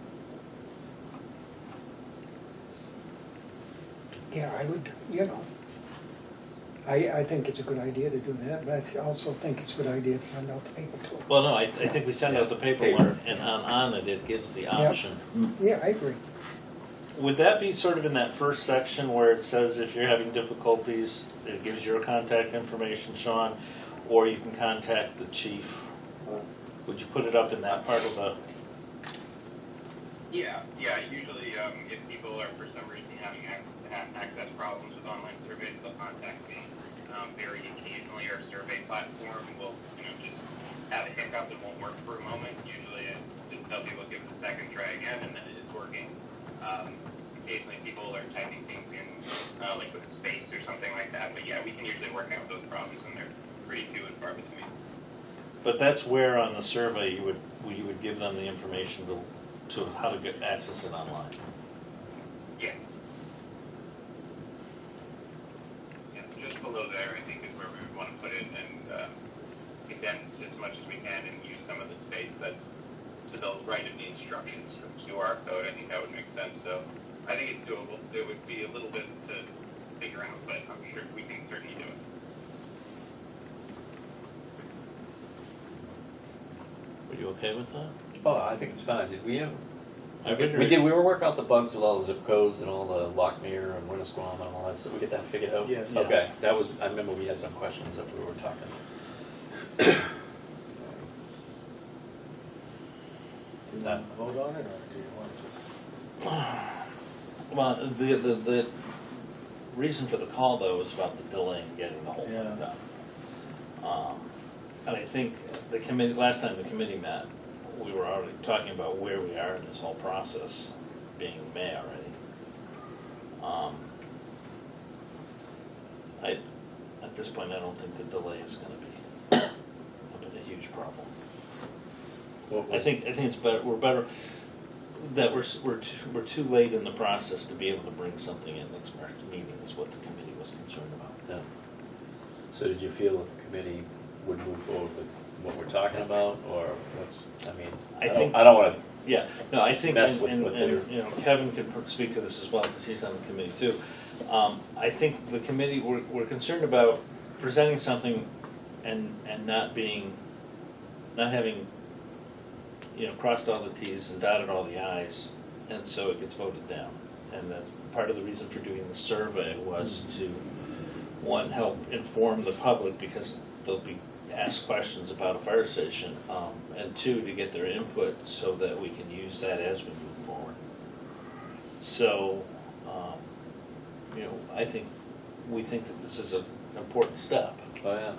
Yeah, I would, I think it's a good idea to do that, but I also think it's a good idea to send out the paper too. Well, no, I think we send out the paperwork, and on it gives the option. Yeah, I agree. Would that be sort of in that first section where it says if you're having difficulties, it gives your contact information, Sean, or you can contact the chief? Would you put it up in that part of the? Yeah. Usually, if people are for some reason having access problems with online surveys, they'll contact me. Very occasionally, our survey platform will, just have a hiccup and won't work for a moment. Usually, I just tell people give it a second, try again, and then it is working. Occasionally, people are typing things in, like with space or something like that. But yeah, we can usually work out those problems, and they're pretty few and far between. But that's where on the survey you would give them the information to how to access it online. Yeah. Yeah, just below there, I think, is where we would want to put it and condense as much as we can and use some of the space that's to the right of the instructions for the QR code. I think that would make sense. So I think it's doable. It would be a little bit to figure out, but I'm sure we can certainly do it. Are you okay with that? Oh, I think it's fine. Did we have? We We were working out the bugs with all the zip codes and all the Lockmere and Winnisquam and all that stuff. We get that figured out? Yes. Okay, that was, I remember we had some questions that we were talking. Do you want to vote on it, or do you want to just? Well, the reason for the call, though, is about the delay in getting the whole Yeah. thing done. And I think the committee, last time the committee met, we were already talking about where we are in this whole process, being May already. At this point, I don't think the delay is gonna be a huge problem. I think it's better, we're better, that we're too late in the process to be able to bring something in next March meeting is what the committee was concerned about. Yeah. So did you feel that the committee would move forward with what we're talking about, or what's, I mean, I think- I don't wanna, Yeah, no, I think, Mess and, with and, what and, they're- you know, Kevin could speak to this as well, because he's on the committee too. I think the committee, we're concerned about presenting something and not having, you know, crossed all the Ts and dotted all the Is, and so it gets voted down. And that's part of the reason for doing the survey was to, one, help inform the public, because they'll be asked questions about a fire station, and two, to get their input so that we can use that as we move forward. So, you know, we think that this is an important step, oh yeah.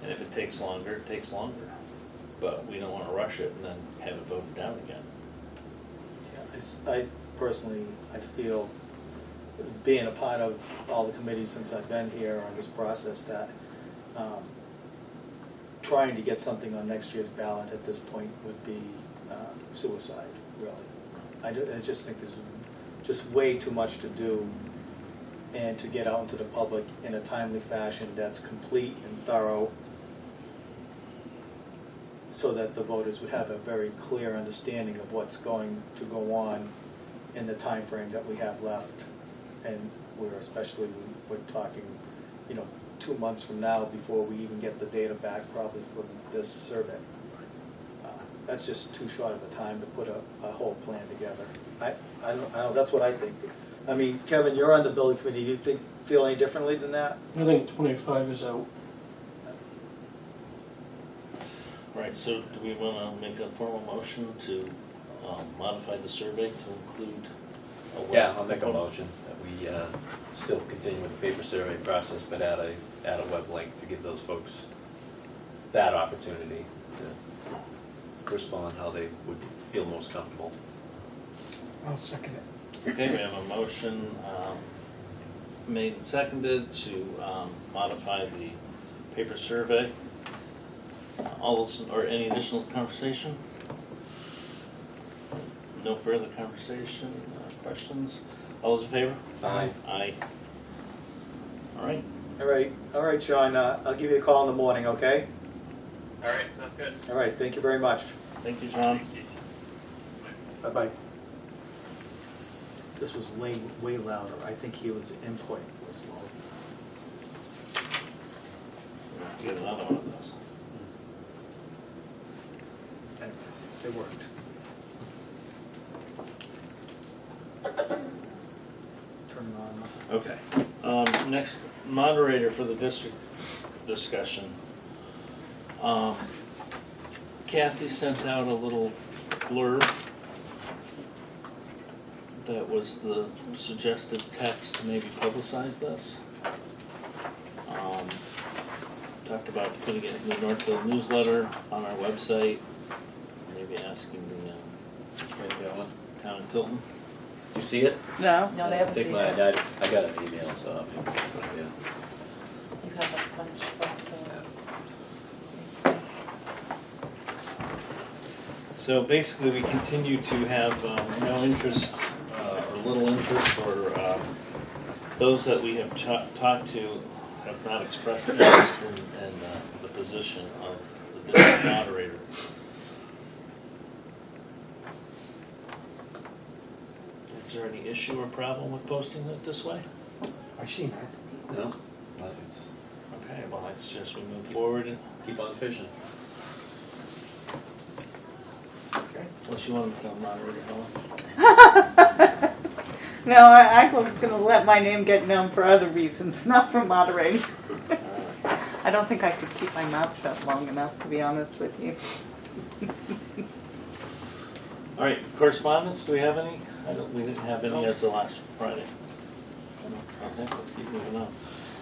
and if it takes longer, it takes longer. But we don't want to rush it and then have it voted down again. Yeah, I personally, I feel, being a part of all the committees since I've been here on this process, that trying to get something on next year's ballot at this point would be suicide, really. I just think there's just way too much to do, and to get out into the public in a timely fashion that's complete and thorough, so that the voters would have a very clear understanding of what's going to go on in the time frame that we have left. And we're talking, you know, 2 months from now before we even get the data back, probably from this survey. That's just too short of a time to put a whole plan together. I don't, that's what I think. I mean, Kevin, you're on the building committee. Do you feel any differently than that? I think 25 is out. All right, so do we want to make a formal motion to modify the survey to include a web Yeah, I'll make a component? motion that we still continue with the paper survey process, but add a web link to give those folks that opportunity to respond how they would feel most comfortable. I'll second it. Okay, we have a motion made and seconded to modify the paper survey. All those, or any additional conversation? No further conversation, questions? All those in favor? Aye. Aye. All right. All right, Sean, I'll give you a call in the morning, okay? All right, sounds good. All right, thank you very much. Thank you, John. Bye-bye. This was way louder. I think he was input was low. Get another one of those. Anyways, it worked. Turn it on. Okay. Next, moderator for the district discussion. Kathy sent out a little blurb that was the suggested text to maybe publicize this. Talked about putting it in the Northfield newsletter, on our website, maybe asking the town of Tilton. You see it? No? No, they haven't Take seen my, it. I got an email, so maybe it's right there. You have a bunch of, So basically, we continue to have no interest, or little interest, for those that we have talked to have not expressed interest in the position of the district moderator. Is there any issue or problem with posting it this way? I've seen that. No? It's, Okay, well, I suggest we move forward, keep on fishing. unless you want to become moderator, Helen. No, I was going to let my name get known for other reasons, not for moderating. I don't think I could keep my mouth shut long enough, to be honest with you. All right, correspondence, do we have any? We didn't have any as the last Friday. Okay, let's keep moving on. All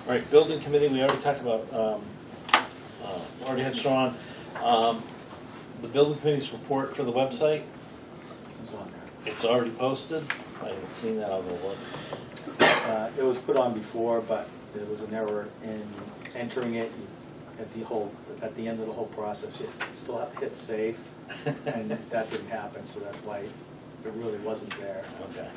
right, building committee, we already talked about, already had Sean. The building committee's report for the website, It's on there. it's already posted. I haven't seen that, I'll go look. It was put on before, but there was an error in entering it at the end of the whole process. You still have to hit save, and that didn't happen, so that's why it really wasn't there. Okay.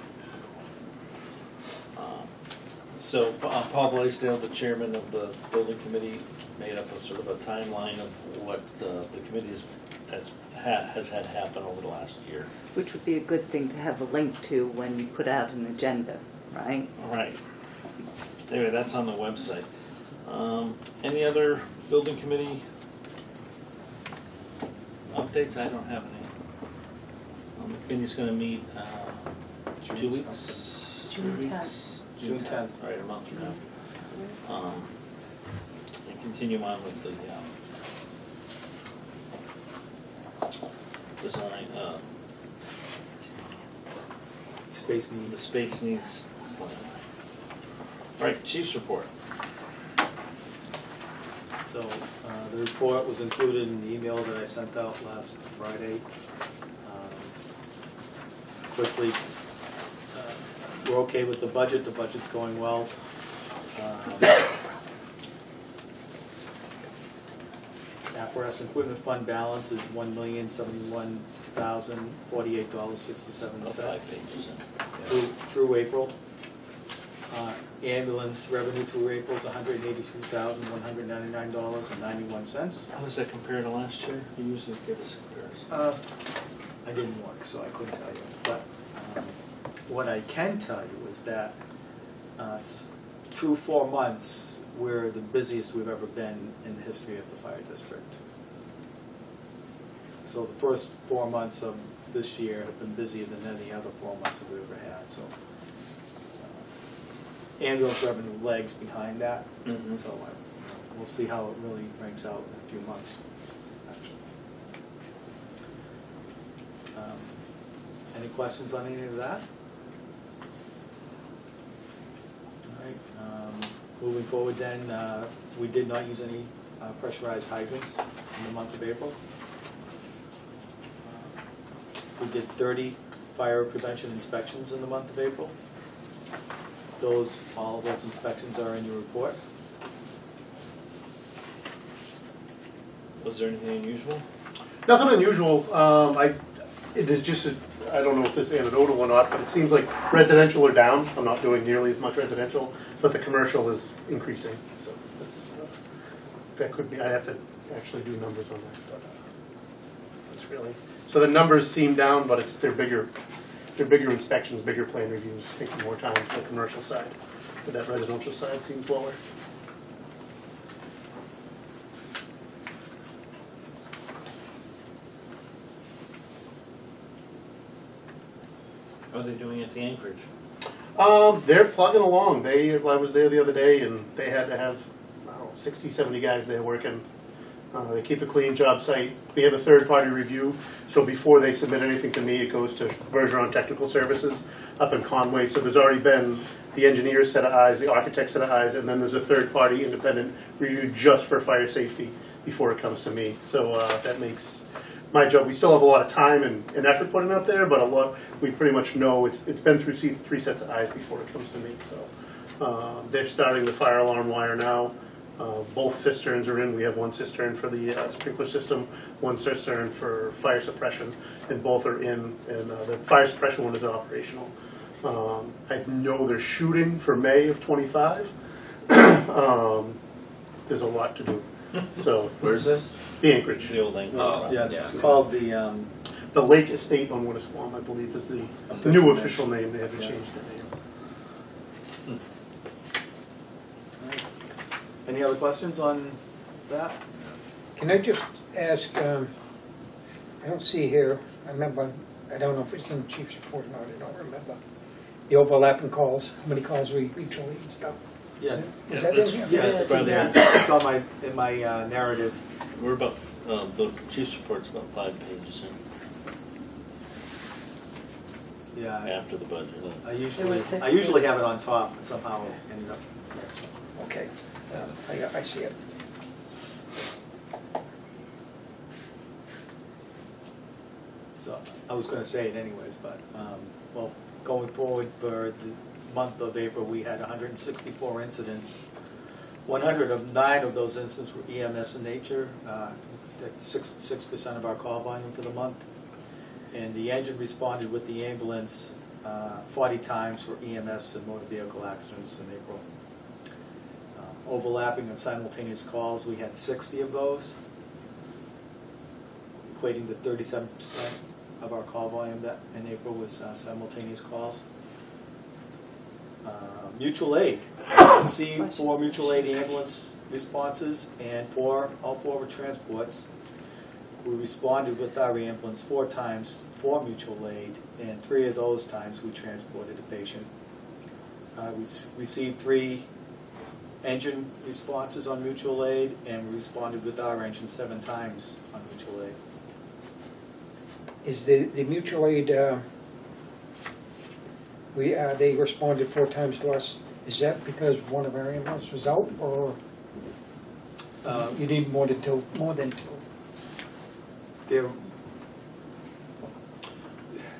So Paul Blaisdell, the chairman of the building committee, made up a sort of a timeline of what the committee has had happen over the last year. Which would be a good thing to have a link to when you put out an agenda, right? All right. Anyway, that's on the website. Any other building committee updates? I don't have any. The committee's going to meet 2 weeks? June 3 10th. weeks? June 10th. Right, a month from now. And continue on with the design, Space the needs. space needs plan. All right, chief's report. So the report was included in the email that I sent out last Friday. Quickly, we're okay with the budget. The budget's going well. Apparatus and equipment fund balance is $1,071,048.67 About 5 pages in. through April. Ambulance revenue through April is $182,199.91. How does that compare to last year? You usually give us a comparison. I didn't work, so I couldn't tell you. But what I can tell you is that through 4 months, we're the busiest we've ever been in the history of the fire district. So the first 4 months of this year have been busier than any other 4 months that we've ever had. So ambulance revenue lags behind that. Mhm. So we'll see how it really ranks out in a few months, actually. Any questions on any of that? All right. Moving forward then, we did not use any pressurized hydrants in the month of April. We did 30 fire prevention inspections in the month of April. All of those inspections are in your report. Was there anything unusual? Nothing unusual. It is just, I don't know if this is anecdotal or not, but it seems like residential are down. I'm not doing nearly as much residential, but the commercial is increasing. So that could be, I have to actually do numbers on that. But it's really, so the numbers seem down, but they're bigger inspections, bigger plan reviews, taking more time for the commercial side. But that residential side seems lower. How are they doing at the Anchorage? They're plugging along. I was there the other day, and they had to have, I don't know, 60, 70 guys there working. They keep a clean job site. We have a third-party review, so before they submit anything to me, it goes to Bergeron Technical Services up in Conway. So there's already been the engineer's set of eyes, the architect's set of eyes, and then there's a third-party independent review just for fire safety before it comes to me. So that makes my job. We still have a lot of time and effort putting out there, but we pretty much know it's been through 3 sets of eyes before it comes to me. So they're starting the fire alarm wire now. Both cisterns are in. We have one cistern for the sprinkler system, one cistern for fire suppression, and both are in. And the fire suppression one is operational. I know they're shooting for May of 25. There's a lot to do. So Where's this? the Anchorage. The old Anchorage. Oh, Yeah, yeah. it's called the, The Lake Estate on Winnisquam, I believe, is the new official name. They haven't changed their name. any other questions on that? Can I just ask, I don't see here, I remember, I don't know if it's in the chief's report or not, I don't remember. The overlapping calls, how many calls we retreat and stuff. Yeah, Is that in here? yeah, it's in there. It's on my, in my narrative. We're about, the chief's report's about 5 pages in, Yeah, after the budget. I It usually, was 16. I usually have it on top, and somehow it ended up next. Okay, I see it. So I was gonna say it anyways, but, well, going forward for the month of April, we had 164 incidents. 109 of those incidents were EMS in nature, that's 6% of our call volume for the month. And the engine responded with the ambulance 40 times for EMS and motor vehicle accidents in April. Overlapping and simultaneous calls, we had 60 of those, equating to 37% of our call volume that in April was simultaneous calls. Mutual aid, we received 4 mutual aid ambulance responses, and all four were transports. We responded with our ambulance 4 times for mutual aid, and 3 of those times we transported a patient. We received 3 engine responses on mutual aid, and we responded with our engine 7 times on mutual aid. Is the mutual aid, they responded 4 times to us, is that because one of our ambulance was out, or you need more than 2? There,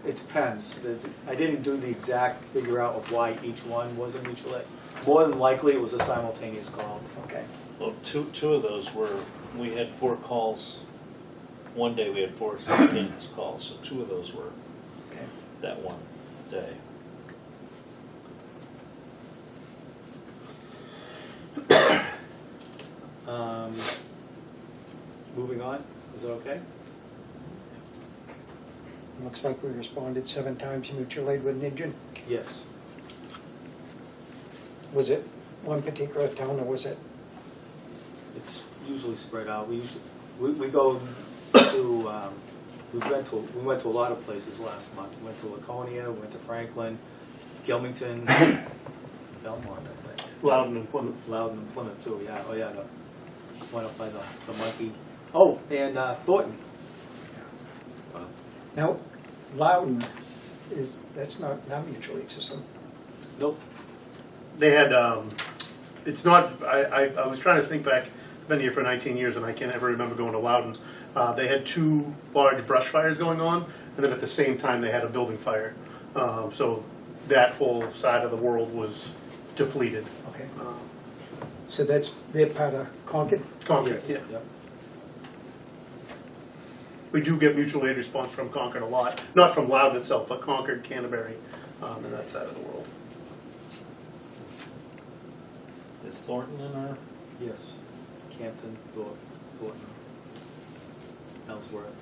it depends. I didn't do the exact figure out of why each one was a mutual aid. More than likely, it was a simultaneous call. Okay, Well, two of those were, we had 4 calls. One day we had 4 simultaneous calls, so 2 of those were okay. that one day. Moving on, is it okay? Looks like we responded 7 times to mutual aid with an engine. Yes. Was it one particular town, or was it? It's usually spread out. We go to, we went to a lot of places last month. We went to Laconia, we went to Franklin, Gilmington, Belmont, I think. Loudon and Plymouth. Loudon and Plymouth too, yeah. Oh, yeah, the one up by the monkey. Oh, and Thornton. Now, Loudon that's not mutual aid system. Nope. They had, it's not, I was trying to think back, I've been here for 19 years and I can't ever remember going to Loudon. They had 2 large brush fires going on, and then at the same time they had a building fire. So that whole side of the world was depleted. Okay. So they're part of Concord? Concord, Yes, yeah. yep. We do get mutual aid response from Concord a lot, not from Loudon itself, but Concord, Canterbury, and that side of the world. Is Thornton in our? Yes. Campton, Thornton, Ellsworth.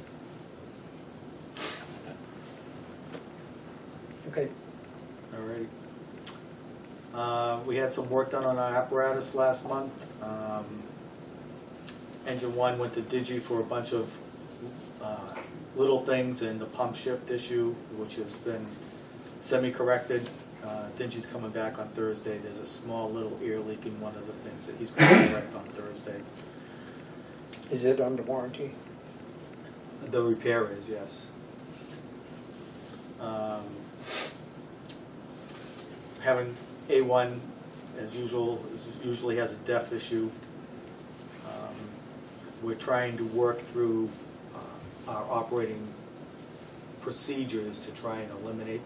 Okay. Alrighty. We had some work done on our apparatus last month. Engine 1 went to Digi for a bunch of little things, and the pump shift issue, which has been semi-corrected. Digi's coming back on Thursday. There's a small little ear leak in one of the things that he's going to correct on Thursday. Is it under warranty? The repair is, yes. Having A1, as usual, usually has a def issue. We're trying to work through our operating procedures to try and eliminate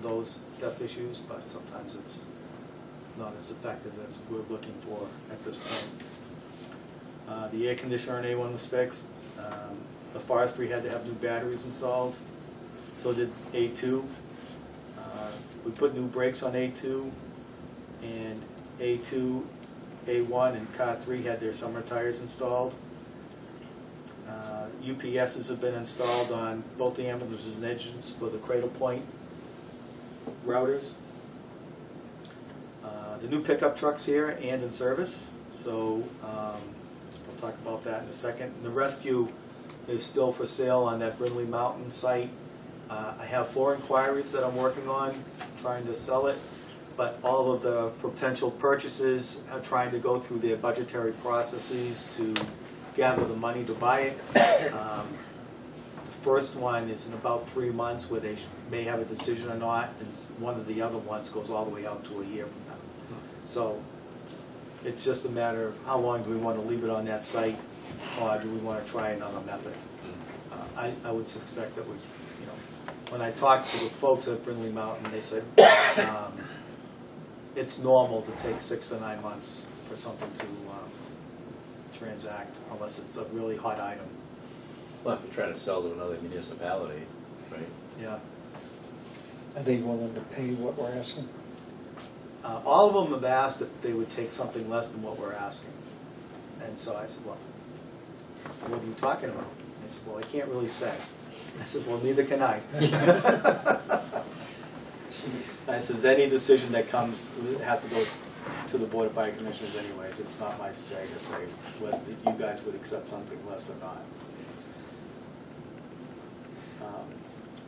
those def issues, but sometimes it's not as effective as we're looking for at this point. The air conditioner on A1 was fixed. The forestry had to have new batteries installed. So did A2. We put new brakes on A2, and A2, A1, and Car 3 had their summer tires installed. UPSs have been installed on both the ambulances and engines for the cradle point routers. The new pickup truck's here and in service, so we'll talk about that in a second. The rescue is still for sale on that Brindley Mountain site. I have 4 inquiries that I'm working on, trying to sell it. but all of the potential purchases are trying to go through their budgetary processes to gather the money to buy it. The first one is in about 3 months where they may have a decision or not, and one of the other ones goes all the way out to a year from now. So it's just a matter of how long do we want to leave it on that site, or do we want to try another method? I would suspect that we, you know, when I talked to the folks at Brindley Mountain, they said it's normal to take 6 to 9 months for something to transact, unless it's a really hot item. Well, if you're trying to sell to another municipality, right? Yeah. Are they willing to pay what we're asking? All of them have asked if they would take something less than what we're asking. And so I said, well, what are you talking about? They said, well, I can't really say. I said, well, neither can I. I says, any decision that comes has to go to the Board of Fire Commissioners anyways. It's not my say to say whether you guys would accept something less or not.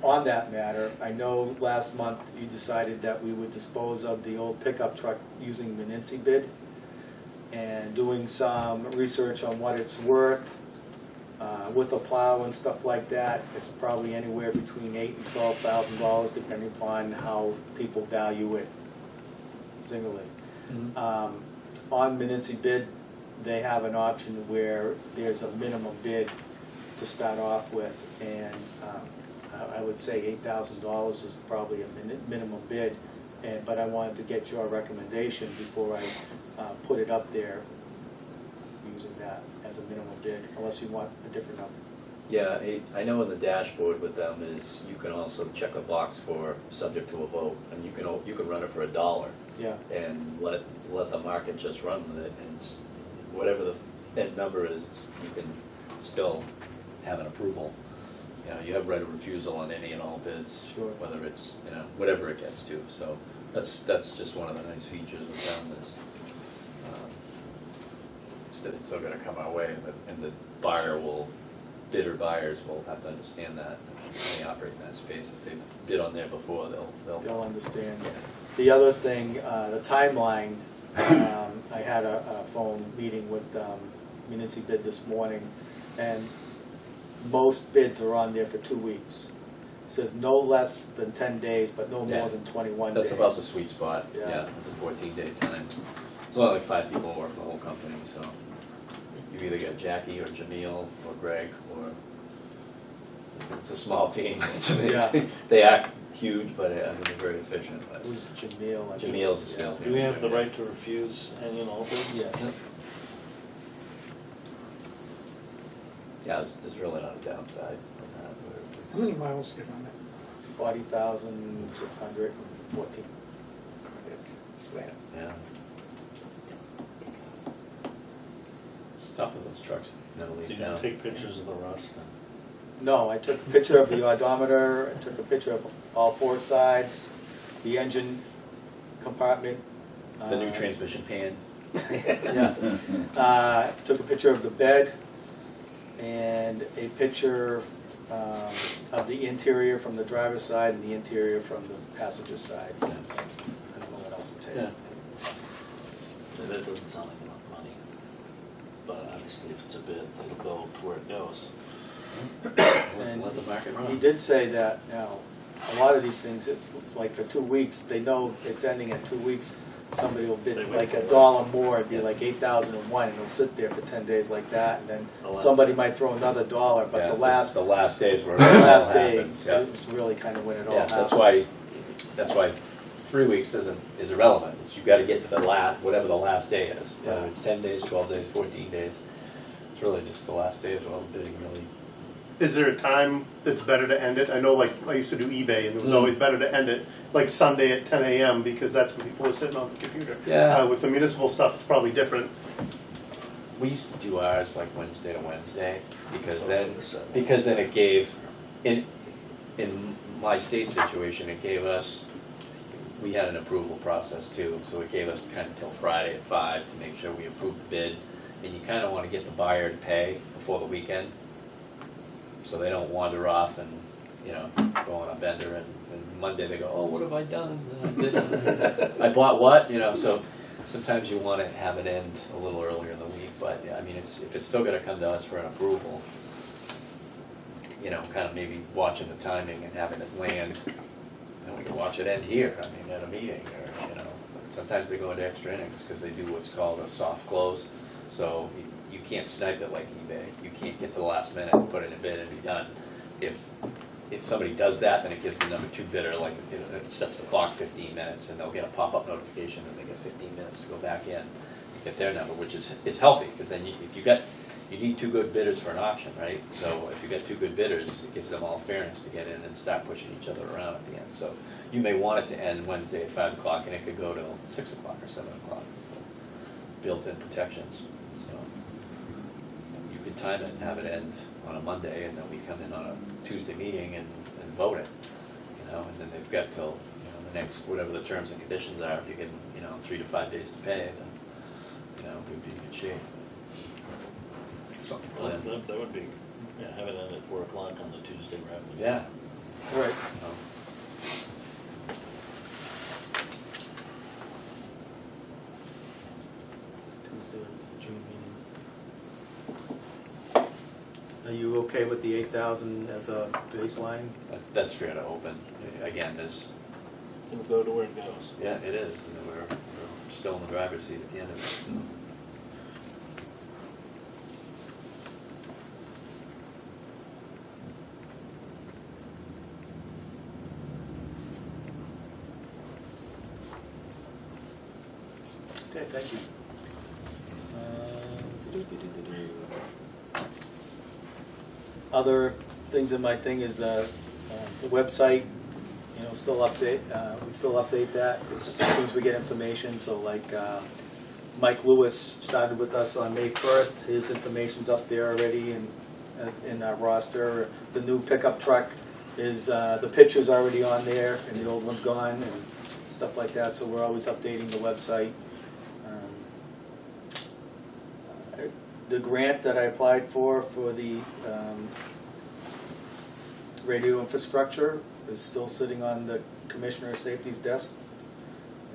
On that matter, I know last month you decided that we would dispose of the old pickup truck using Tnfd bid, and doing some research on what it's worth with a plow and stuff like that. It's probably anywhere between $8,000 and $12,000 depending upon how people value it singly. On Tnfd bid, they have an option where there's a minimum bid to start off with, and I would say $8,000 is probably a minimum bid, but I wanted to get your recommendation before I put it up there using that as a minimum bid, unless you want a different number. Yeah, I know in the dashboard with them is you can also check a box for subject to a vote, and you can run it for $1. Yeah. And let the market just run with it, and whatever the end number is, you can still have an approval. You know, you have right of refusal on any and all bids, Sure. whether it's, you know, whatever it gets to. So that's just one of the nice features of them is it's still going to come our way, and the bidder buyers will have to understand that when they operate in that space. If they've bid on there before, They'll understand. The other thing, the timeline, I had a phone meeting with Tnfd bid this morning, and most bids are on there for 2 weeks. It says no less than 10 days, but no Yeah. more than 21 days. That's about the sweet spot. Yeah. Yeah, it's a 14-day time. It's only like 5 people work the whole company, so you either get Jackie or Jamil or Greg, or it's a small team. Yeah. They act huge, but I mean they're very efficient. But It was Jamil. I think. Jamil's the sales Do we have the manager. right to refuse any and all bids? Yes. Yeah, there's really not a downside on that. How many miles get on that? 40,614. It's flat. Yeah. It's tough with those trucks. Never So leave you town. can take pictures of the rust then? No, I took a picture of the odometer, I took a picture of all 4 sides, the engine compartment. The new transmission pan. Yeah. Took a picture of the bed and a picture of the interior from the driver's side and the interior from the passenger side. I don't know what else to take. Yeah. That doesn't sound like enough money, but obviously if it's a bid, it'll go to where it goes. And Let the market run. he did say that, you know, a lot of these things, like for 2 weeks, they know it's ending at 2 weeks. Somebody will bid They wait like for it. $1 more, it'd be like 8,001, and it'll sit there for 10 days like that, and then The last somebody day. might throw another $1, but Yeah, the last days where it the all last day happens. Yeah. is really kind of when it all Yeah, happens. that's why 3 weeks is irrelevant. You've got to get to the last, whatever the last day is. Whether Yeah. it's 10 days, 12 days, 14 days. It's really just the last day is all the bidding really. Is there a time that's better to end it? I know, like, I used to do eBay, and it was Mm. always better to end it, like, Sunday at 10 a.m., because that's when people are sitting on the computer. Yeah. With the municipal stuff, it's probably different. We used to do ours like Wednesday to Wednesday because So then it was, it gave in my state situation it gave us, we had an approval process too, so it gave us kind of till Friday at 5 to make sure we approved the bid, and you kind of want to get the buyer to pay before the weekend so they don't wander off and you know, go on a bender, and Monday they go, oh, what have I done? I bought what? You know, so sometimes you want to have it end a little earlier in the week, but yeah, I mean, if it's still going to come to us for an approval, you know, kind of maybe watching the timing and having it land, and we can watch it end here, I mean, at a meeting, or, you know, sometimes they go into extra innings because they do what's called a soft close, so you can't snipe it like eBay. You can't get to the last minute and put it in a bid and be done. If somebody does that, then it gives the number 2 bidder, like, it sets the clock 15 minutes, and they'll get a pop-up notification, and they get 15 minutes to go back in and get their number, which is healthy, because then you need 2 good bidders for an auction, right? So if you get 2 good bidders, it gives them all fairness to get in and start pushing each other around at the end. So you may want it to end Wednesday at 5 o'clock, and it could go till 6 o'clock or 7 o'clock. So built-in protections. So you could time it and have it end on a Monday, and then we come in on a Tuesday meeting and vote it, you know, and then they've got till, you know, the next, whatever the terms and conditions are. If you give them, you know, 3 to 5 days to pay, then, you know, we'd be in good shape. Something Well, planned. that would be, yeah, have it end at 4 o'clock on the Tuesday rather than. Yeah. All right. Tuesday, June meeting. Are you okay with the 8,000 as a baseline? That's fair to open. Again, there's, It'll go to where it goes. yeah, it is. And we're still in the driver's seat at the end of it. So. Okay, thank you. Other things in my thing is the website, you know, still update, we still update that as soon as we get information. So like Mike Lewis started with us on May 1st. His information's up there already in our roster. The new pickup truck is, the picture's already on there and the old one's gone and stuff like that. So we're always updating the website. The grant that I applied for the radio infrastructure is still sitting on the Commissioner of Safety's desk.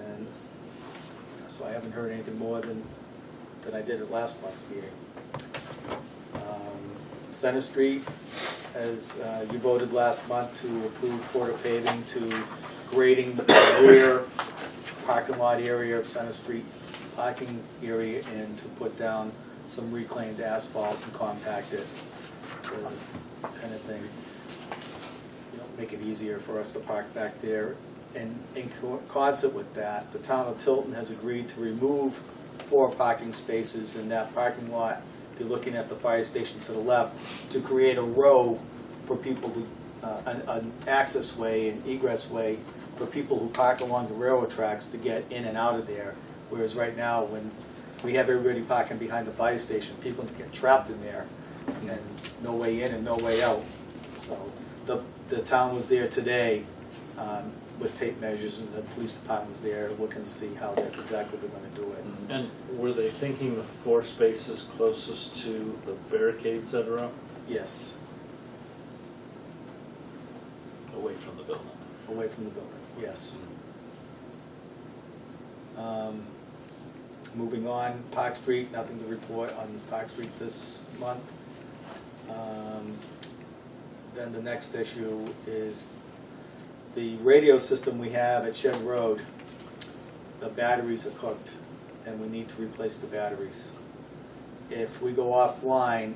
And so I haven't heard anything more than I did at last month's meeting. Center Street, as you voted last month to approve Porter Paving to grading the rear parking lot area of Center Street parking area and to put down some reclaimed asphalt and compact it, kind of thing. You know, make it easier for us to park back there. And in concert with that, the town of Tilton has agreed to remove 4 parking spaces in that parking lot. If you're looking at the fire station to the left, to create a row for people to, an access way and egress way for people who park along the railroad tracks to get in and out of there. Whereas right now, when we have everybody parking behind the fire station, people get trapped in there and no way in and no way out. So the town was there today with tape measures, and the police department was there looking to see how exactly they're going to do it. And were they thinking the 4 spaces closest to the barricades that are up, Yes, away from the building? away from the building, yes. Moving on, Park Street, nothing to report on Park Street this month. Then the next issue is the radio system we have at Shed Road. The batteries are cooked, and we need to replace the batteries. If we go offline,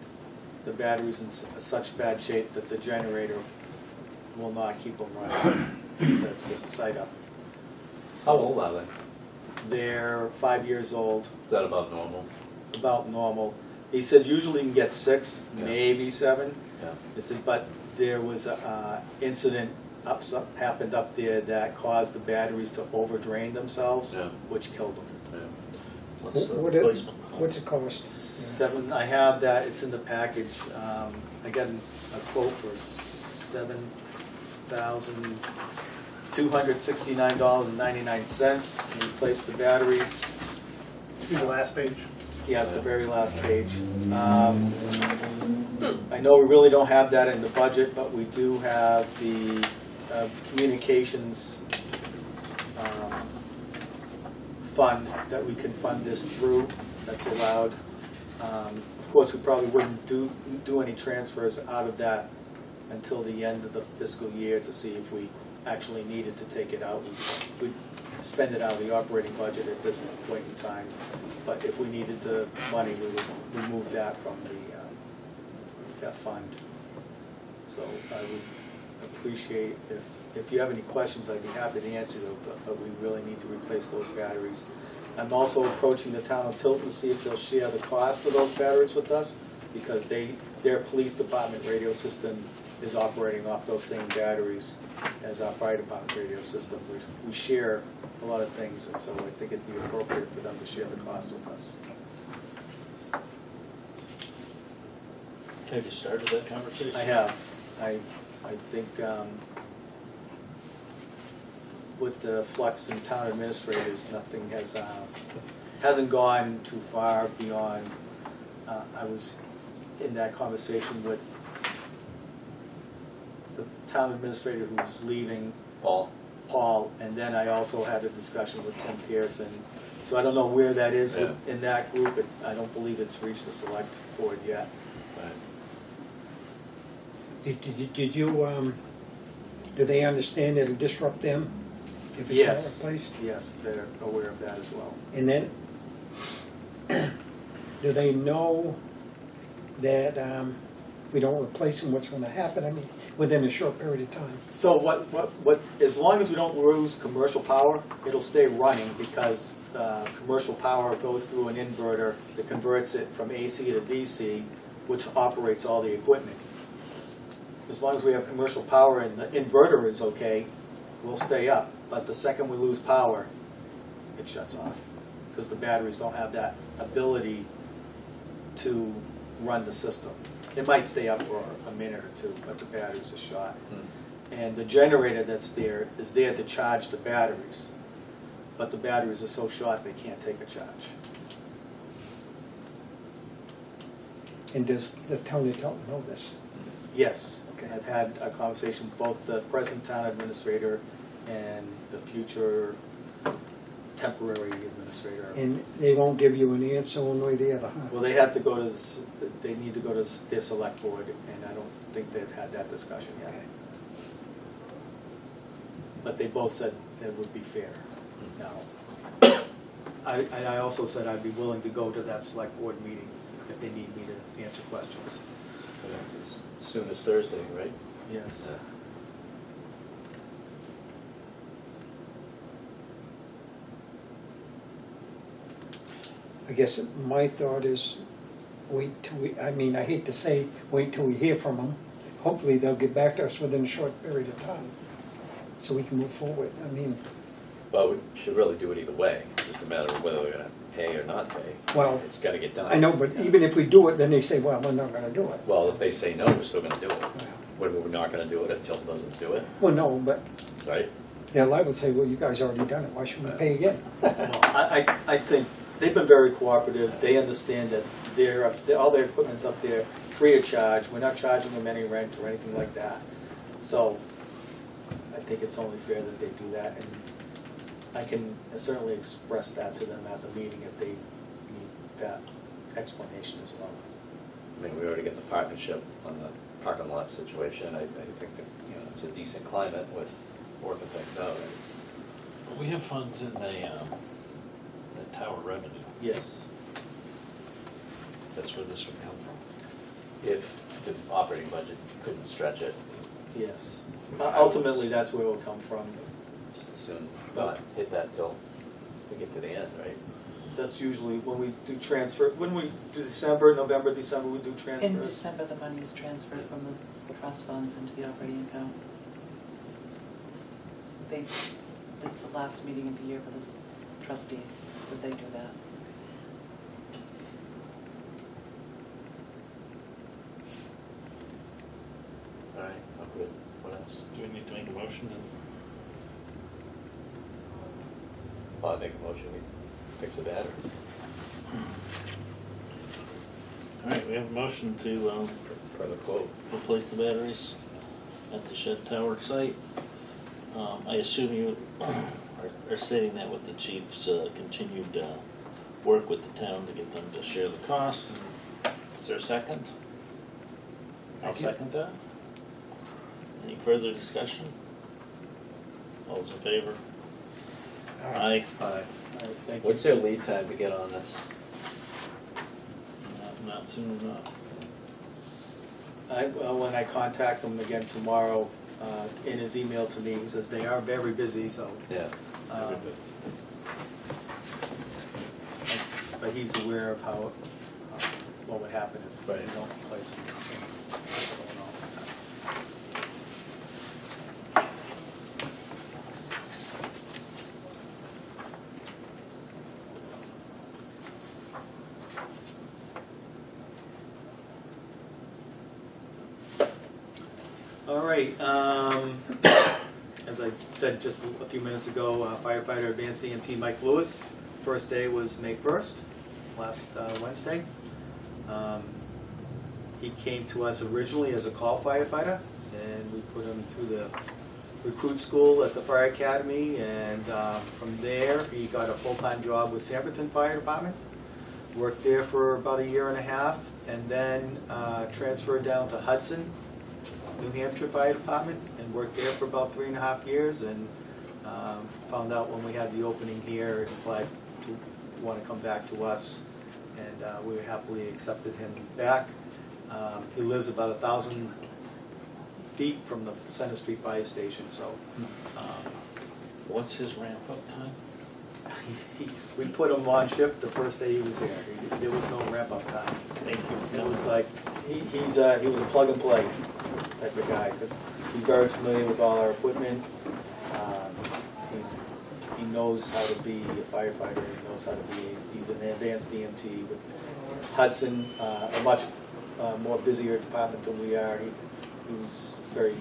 the battery's in such bad shape that the generator will not keep them running. That's just a site up. How old are they? They're 5 years old, Is that about normal? about normal. He said usually you can get 6, Yeah. maybe 7. Yeah. He said, but there was a incident happened up there that caused the batteries to over-drain themselves, Yeah. which killed them. Yeah. What's the What replacement cost? What's it cost? 7, I have that, it's in the package. I got a quote for $7,269.99 to replace the batteries. See the last page? Yes, the very last page. I know we really don't have that in the budget, but we do have the communications fund that we can fund this through, that's allowed. Of course, we probably wouldn't do any transfers out of that until the end of the fiscal year to see if we actually needed to take it out. We'd spend it out of the operating budget at this point in time, but if we needed the money, we would remove that from that fund. So I would appreciate if you have any questions, I'd be happy to answer them, but we really need to replace those batteries. I'm also approaching the town of Tilton to see if they'll share the cost of those batteries with us, because their police department radio system is operating off those same batteries as our fire department radio system. We share a lot of things, and so I think it'd be appropriate for them to share the cost with us. Have you started that conversation? I have. I think with the flux in town administrators, nothing hasn't gone too far beyond. I was in that conversation with the town administrator who was leaving, Paul, and then I also had a discussion with Tim Pearson. So I don't know where that is in that group, but I don't believe it's reached the select board yet. Did you, do they understand it'll disrupt them if it's not replaced? Yes, they're aware of that as well. And then, do they know that we don't replace them, what's gonna happen? I mean, within a short period of time? So what, as long as we don't lose commercial power, it'll stay running, because commercial power goes through an inverter that converts it from AC to DC, which operates all the equipment. As long as we have commercial power and the inverter is okay, we'll stay up. But the second we lose power, it shuts off, because the batteries don't have that ability to run the system. It might stay up for a minute or two, but the batteries are shot. And the generator that's there is there to charge the batteries, but the batteries are so short they can't take a charge. And does the town of Tilton know this? Yes, Okay. I've had a conversation with both the present town administrator and the future temporary administrator. And they won't give you an answer one way or the other, huh? Well, they have to go to they need to go to their select board, and I don't think they've had that discussion yet. Okay. But they both said it would be fair. Now, I also said I'd be willing to go to that select board meeting if they need me to answer questions. As soon as Thursday, right? Yes. I guess my thought is wait till we, I mean, I hate to say wait till we hear from them. Hopefully they'll get back to us within a short period of time so we can move forward. I mean, Well, we should really do it either way. It's just a matter of whether we're gonna pay or not pay. well, It's gotta get done. I know, but even if we do it, then they say, well, we're not gonna do it. Well, if they say no, we're still gonna do it. When we're not gonna do it, if Tilton doesn't do it, Well, no, but right? yeah, I would say, well, you guys already done it, why should we pay again? Well, I think they've been very cooperative. They understand that all their equipment's up there free of charge. We're not charging them any rent or anything like that. So I think it's only fair that they do that, and I can certainly express that to them at the meeting if they need that explanation as well. I mean, we already get the partnership on the parking lot situation. I think that, you know, it's a decent climate with working things out. We have funds in the tower revenue. Yes. That's where this would come from. If the operating budget couldn't stretch it, Yes. Ultimately, that's where it will come from. just as soon not hit that till we get to the end, right? That's usually when we do transfer, when we do December, November, December, we do In transfers. December, the money is transferred from the trust funds into the operating account. It's the last meeting of the year for the trustees, that they do that. All right, I'm good. What else? Do we need to make a motion? Well, I make a motion, we fix the batteries. All right, we have a motion to Per the quote. replace the batteries at the shed tower site. I assume you are stating that with the chief's continued work with the town to get them to share the cost. Is there a second? I'll second that. Any further discussion? All those in favor? Aye. All right, thank you. What's their lead time to get on this? Not soon enough. When I contact him again tomorrow, in his email to me, he says they are very busy, so, Yeah. but he's aware of how, what would happen if Right. they don't replace them. What's going on with that. All right, as I said just a few minutes ago, firefighter advanced EMT Mike Lewis, first day was May 1st, last Wednesday. He came to us originally as a call firefighter, and we put him through the recruit school at the fire academy, and from there, he got a full-time job with Sanborn Fire Department. Worked there for about a year and a half, and then transferred down to Hudson, New Hampshire Fire Department, and worked there for about 3.5 years, and found out when we had the opening here, he applied to want to come back to us, and we happily accepted him back. He lives about 1,000 feet from the Center Street Fire Station, so What's his ramp-up time? we put him on shift the first day he was here. There was no ramp-up time. Thank you. It was like, he was a plug-and-play type of guy, because he's very familiar with all our equipment. He knows how to be a firefighter, he knows how to be, he's an advanced EMT with Hudson, a much more busier department than we are. He was very,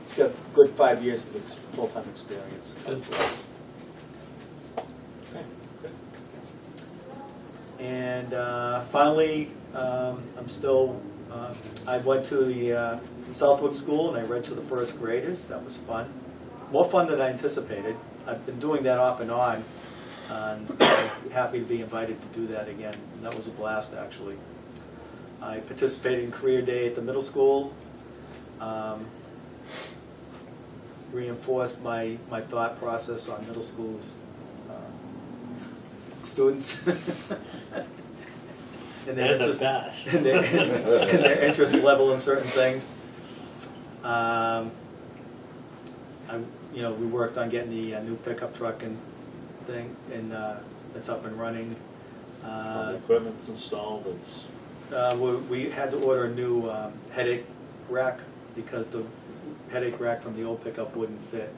he's got a good 5 years of full-time experience. Good. Okay, good. And finally, I went to the Southwood School and I read to the first graders. That was fun. More fun than I anticipated. I've been doing that off and on. And I was happy to be invited to do that again. And that was a blast, actually. I participated in Career Day at the middle school. Reinforced my thought process on middle schools. Students and their They're the interest, best. and their interest level in certain things. We worked on getting the new pickup truck and thing, and it's up and running. All the equipment's installed, it's, We had to order a new headache rack because the headache rack from the old pickup wouldn't fit,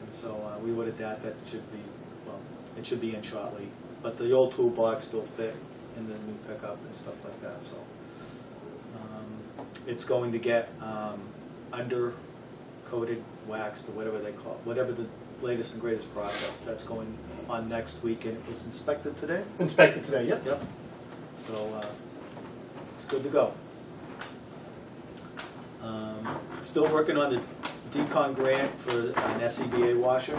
and so we ordered that. That should be, well, it should be in shortly, but the old toolbox still fit in the new pickup and stuff like that. So it's going to get under-coated, waxed, or whatever they call it, whatever the latest and greatest process. That's going on next week, and it was inspected today. Inspected today, yep. Yep. So it's good to go. Still working on the decon grant for an SCBA washer.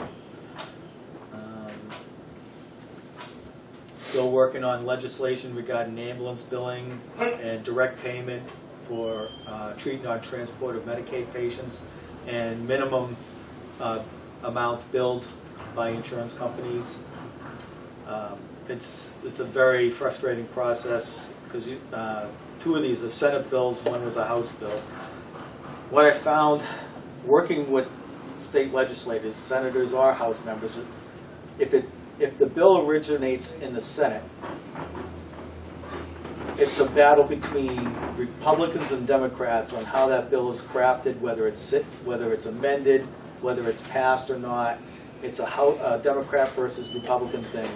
Still working on legislation regarding ambulance billing and direct payment for treating on transport of Medicaid patients and minimum amount billed by insurance companies. It's a very frustrating process because two of these are Senate bills, one was a House bill. What I found working with state legislators, senators or House members, if the bill originates in the Senate, it's a battle between Republicans and Democrats on how that bill is crafted, whether it's amended, whether it's passed or not. It's a Democrat versus Republican thing.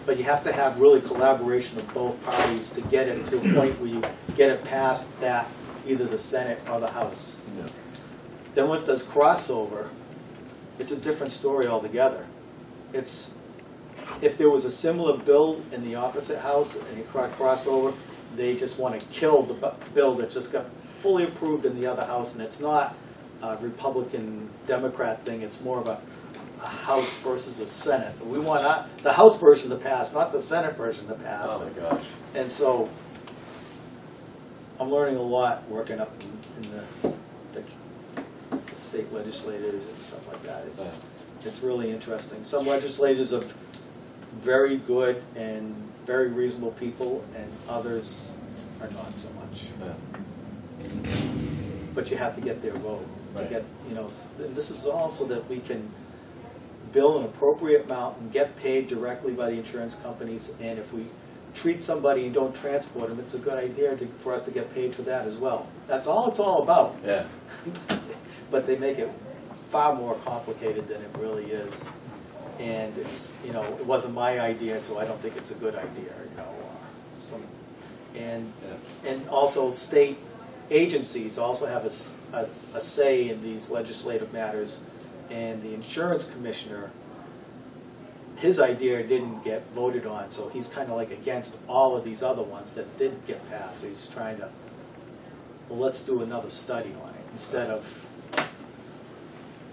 But you have to have really collaboration of both parties to get it to a point where you get it past that, either the Senate or the House. Yeah. Then when there's crossover, it's a different story altogether. If there was a similar bill in the opposite house and it crossed over, they just want to kill the bill that just got fully approved in the other house, and it's not a Republican Democrat thing, it's more of a House versus a Senate. We want the House version to pass, not the Senate version to pass. Oh, my gosh. And so, I'm learning a lot working up in the state legislators and stuff like that. It's really interesting. Some legislators are very good and very reasonable people, and others are not so much. But you have to get their vote to Right. get, and this is also that we can bill an appropriate amount and get paid directly by the insurance companies, and if we treat somebody and don't transport them, it's a good idea for us to get paid for that as well. That's all it's all about. Yeah. But they make it far more complicated than it really is. And it's, it wasn't my idea, so I don't think it's a good idea, And also state agencies also have a say in these legislative matters, and the insurance commissioner, his idea didn't get voted on, so he's kind of like against all of these other ones that did get passed. So he's trying to, well, let's do another study on it instead of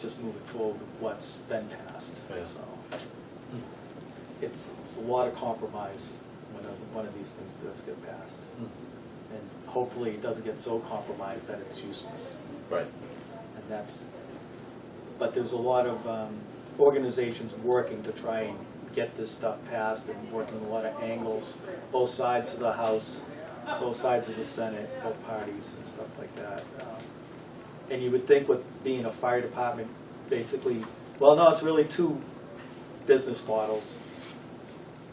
just moving forward with what's been passed. Yeah. So it's a lot of compromise when one of these things does get passed. And hopefully it doesn't get so compromised that it's useless. Right. And but there's a lot of organizations working to try and get this stuff passed, and working a lot of angles, both sides of the House, both sides of the Senate, both parties and stuff like that. And you would think with being a fire department, basically, well, no, it's really two business models.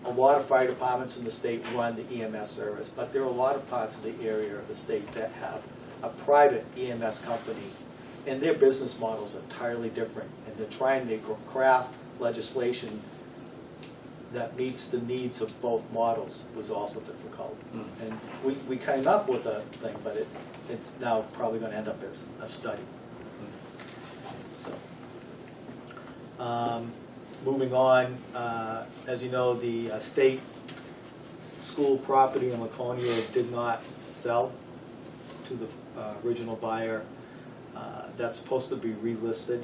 A lot of fire departments in the state run the EMS service, but there are a lot of parts of the area of the state that have a private EMS company, and their business models are entirely different, and they're trying to craft legislation that meets the needs of both models was also difficult. And we came up with a thing, but it's now probably going to end up as a study. So, moving on, as you know, the state school property in Laconia did not sell to the original buyer. That's supposed to be relisted,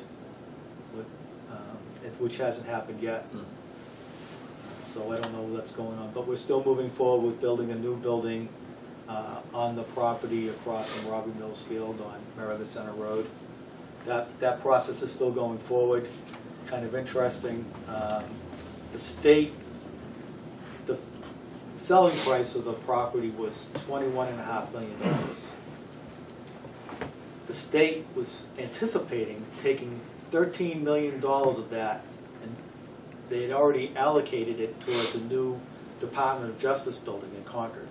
which hasn't happened yet. So I don't know what's going on, but we're still moving forward with building a new building on the property across from Robbie Mills Field on Meredith Center Road. That process is still going forward. Kind of interesting. The selling price of the property was $21.5 million. The state was anticipating taking $13 million of that, and they had already allocated it towards a new Department of Justice building in Concord.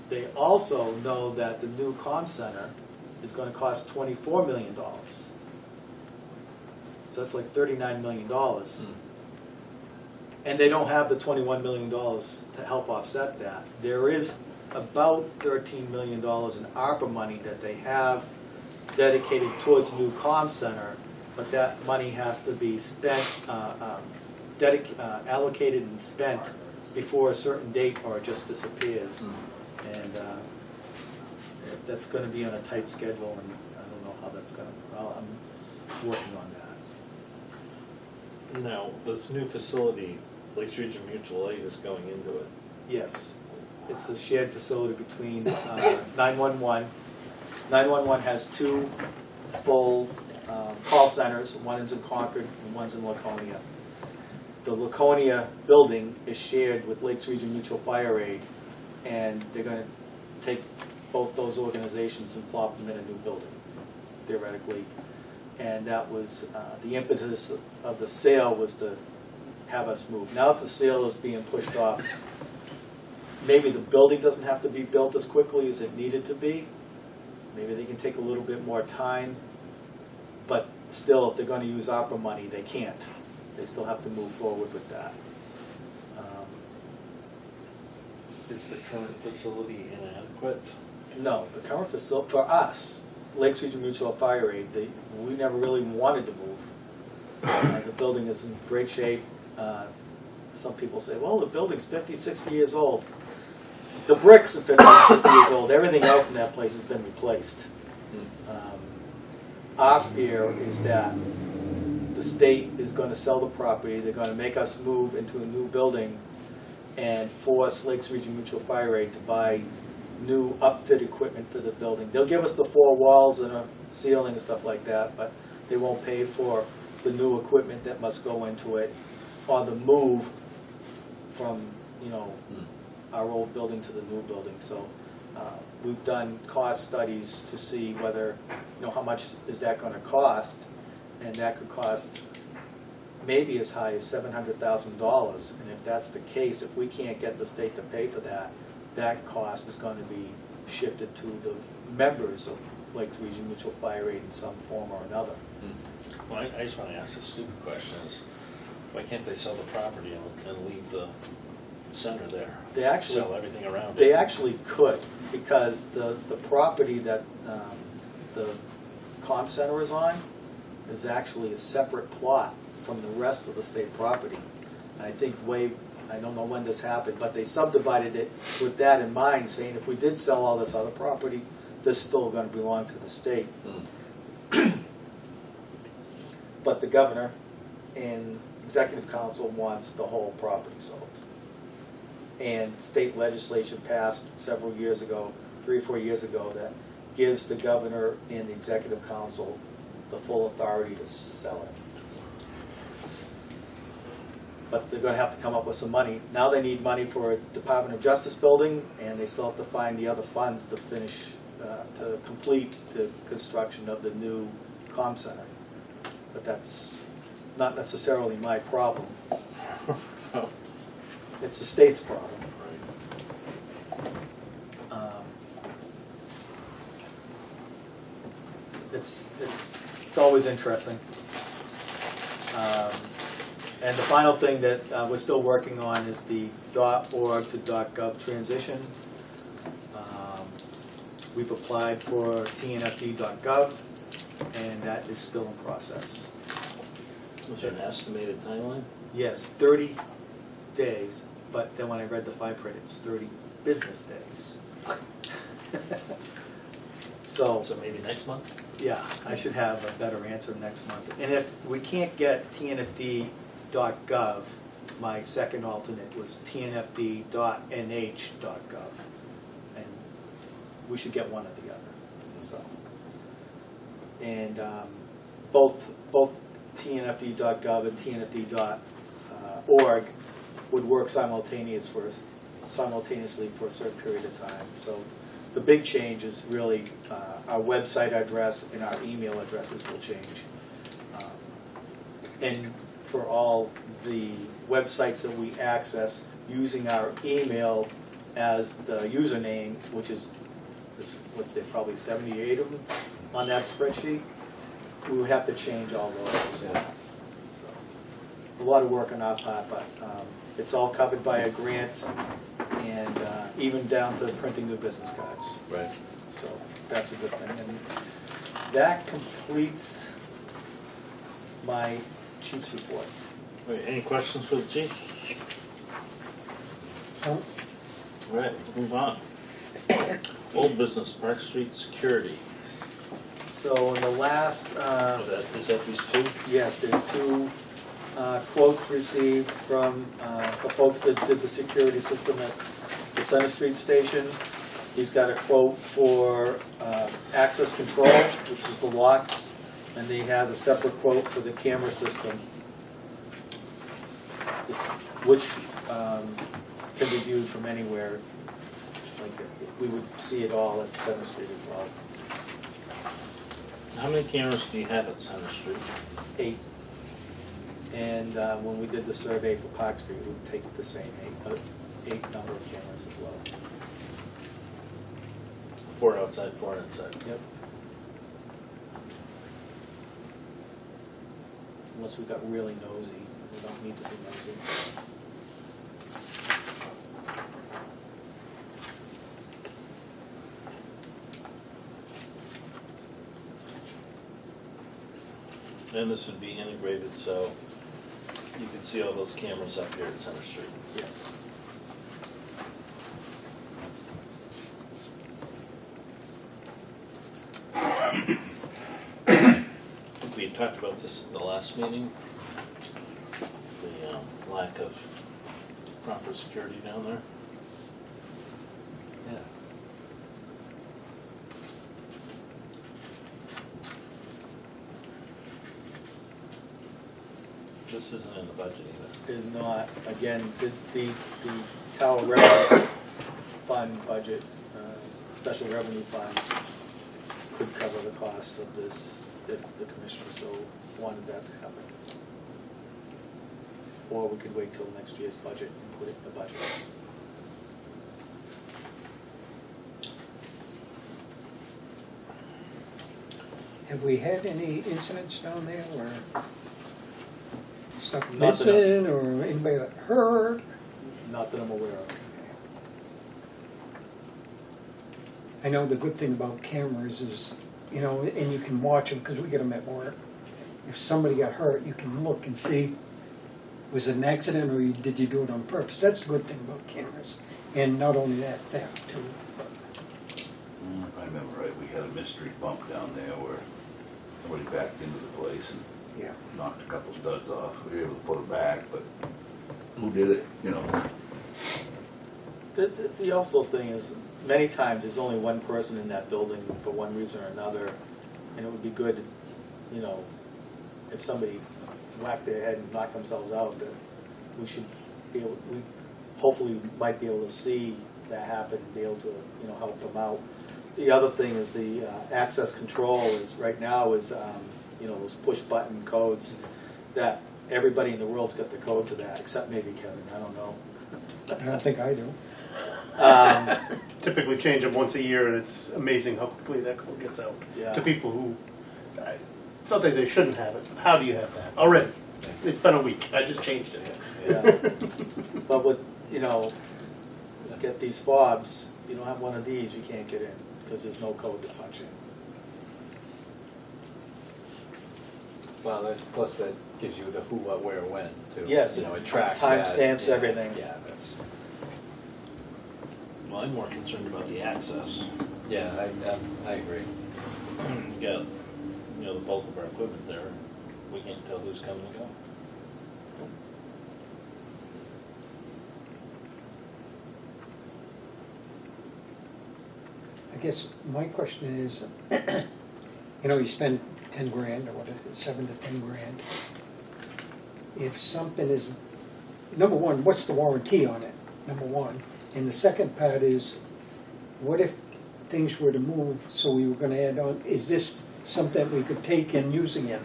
They also know that the new comm center is going to cost $24 million. So that's like $39 million. And they don't have the $21 million to help offset that. There is about $13 million in ARPA money that they have dedicated towards the new comm center, but that money has to be spent, allocated and spent before a certain date, or it just disappears. And that's going to be on a tight schedule, and I don't know how that's going to, well, I'm working on that. Now, this new facility, Lakes Region Mutual Aid is going into it. Yes, it's a shared facility between 911. 911 has two full call centers. One is in Concord and one's in Laconia. The Laconia building is shared with Lakes Region Mutual Fire Aid, and they're going to take both those organizations and plop them in a new building, theoretically. And that was the impetus of the sale, was to have us move. Now that the sale is being pushed off, maybe the building doesn't have to be built as quickly as it needed to be. Maybe they can take a little bit more time, but still, if they're going to use ARPA money, they can't. They still have to move forward with that. Is the current facility inadequate? No, the current facility, for us, Lakes Region Mutual Fire Aid, we never really wanted to move. The building is in great shape. Some people say, well, the building's 50, 60 years old. The bricks are 50, 60 years old, everything else in that place has been replaced. Our fear is that the state is gonna sell the property, they're gonna make us move into a new building and force Lakes Region Mutual Fire Aid to buy new upfit equipment for the building. They'll give us the 4 walls and a ceiling and stuff like that, but they won't pay for the new equipment that must go into it on the move from, you know, our old building to the new building. So we've done cost studies to see whether, you know, how much is that going to cost, and that could cost maybe as high as $700,000. And if that's the case, if we can't get the state to pay for that, that cost is going to be shifted to the members of Lakes Region Mutual Fire Aid in some form or another. Well, I just want to ask a stupid question is, why can't they sell the property and leave the center there? They actually, Sell everything around it? they actually could, because the property that the comm center is on is actually a separate plot from the rest of the state property. And I think I don't know when this happened, but they subdivided it with that in mind, saying if we did sell all this other property, this is still going to belong to the state. But the governor and executive council wants the whole property sold. And state legislation passed several years ago, 3 or 4 years ago, that gives the governor and the executive council the full authority to sell it. But they're going to have to come up with some money. Now they need money for a Department of Justice building, and they still have to find the other funds to finish, to complete the construction of the new comm center. But that's not necessarily my problem. It's the state's problem. It's always interesting. And the final thing that we're still working on is the .org to .gov transition. We've applied for Tnfd.gov, and that is still in process. Was there an estimated timeline? Yes, 30 days, but then when I read the fine print, it's 30 business days. So maybe next month? yeah, I should have a better answer next month. And if we can't get tnfd.gov, my second alternate was tnfd.nh.gov. And we should get one or the other. So, and both tnfd.gov and tnfd.org would work simultaneously for a certain period of time. So the big change is really our website address and our email addresses will change. And for all the websites that we access using our email as the username, which is, what's there, probably 78 of them on that spreadsheet, we would have to change all those as well. So a lot of work on our part, but it's all covered by a grant, and even down to printing new business cards. Right. So that's a good thing. And that completes my chief's report. All right, any questions for the chief? No? All right, let's move on. Old business, Park Street security. So in the last, Is that these two? yes, there's 2 quotes received from the folks that did the security system at the Center Street station. He's got a quote for access control, which is the locks, and he has a separate quote for the camera system, which can be viewed from anywhere. Like we would see it all at Center Street as well. How many cameras do you have at Center Street? 8. And when we did the survey for Park Street, we would take the same 8 number of cameras as well. 4 outside, 4 inside. Yep. Unless we got really nosy, we don't need to be nosy. And this would be integrated, so you can see all those cameras up here at Center Street. Yes. talked about this at the last meeting, the lack of proper security down there. Yeah. This isn't in the budget either. Is not, again, this, the tower revenue fund budget, special revenue fund could cover the costs of this if the commissioner so wanted that to happen. Or we could wait till next year's budget and put it in the budget. Have we had any incidents down there where stuff Not that missing or anybody got hurt? Not that I'm aware of. I know the good thing about cameras is, you know, and you can watch them because we get them at work. If somebody got hurt, you can look and see, was it an accident or did you do it on purpose? That's the good thing about cameras. And not only that, theft too. If I remember right, we had a mystery bump down there where somebody backed into the place and Yeah. knocked a couple studs off. We were able to put it back, but who did it, you know? The also thing is, many times there's only one person in that building for one reason or another, and it would be good, you know, if somebody whacked their head and knocked themselves out, that we should be able, we hopefully might be able to see that happen and be able to, you know, help them out. The other thing is the access control is, right now is, you know, those push button codes that everybody in the world's got the code to that, except maybe Kevin, I don't know. I don't think I do. Typically change them once a year, and it's amazing how quickly that code gets out Yeah. to people who, sometimes they shouldn't have it. How do you have that already? It's been a week, I just changed it. Yeah. But with, you know, get these fobs, you don't have one of these, you can't get in, because there's no code to function. Well, plus that gives you the who, what, where, when, too. Yes, You know, it it tracks that. timestamps Yeah, everything. Yeah, that's, Well, I'm more concerned about the access. yeah, I agree. You got, you know, the bulk of our equipment there. We can't tell who's coming and going. I guess my question is, you know, you spend 10 grand or what is it, 7 to 10 grand. If something is, number one, what's the warranty on it? Number one. And the second part is, what if things were to move, so we were gonna add on, is this something we could take and use again?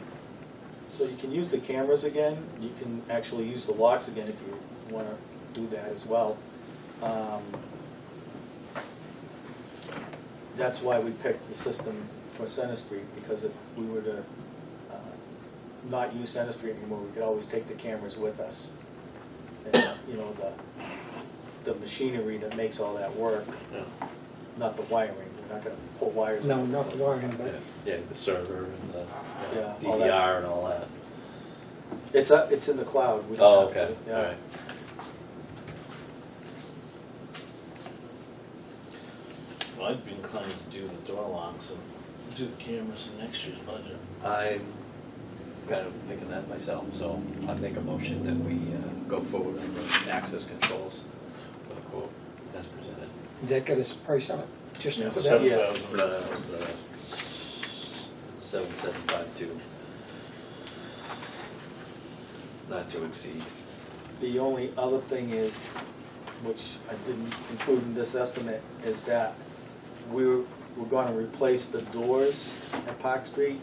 So you can use the cameras again, you can actually use the locks again if you want to do that as well. That's why we picked the system for Center Street, because if we were to not use Center Street anymore, we could always take the cameras with us. And, you know, the machinery that makes all that work, not the wiring, we're not gonna pull wires. No, not the wiring, but Yeah, the server and the Yeah, all that. DVR and all that. It's in the cloud. We don't Oh, have to- okay, yeah. all right. Well, I'd be inclined to do the door locks and do the cameras in next year's budget. I'm kind of thinking that myself, so I make a motion that we go forward on the access controls with a quote as presented. does that get us a price on it? Just Yeah, for that? 7,000. No, that was the 7752. Not to exceed. The only other thing is, which I didn't include in this estimate, is that we're gonna replace the doors at Park Street,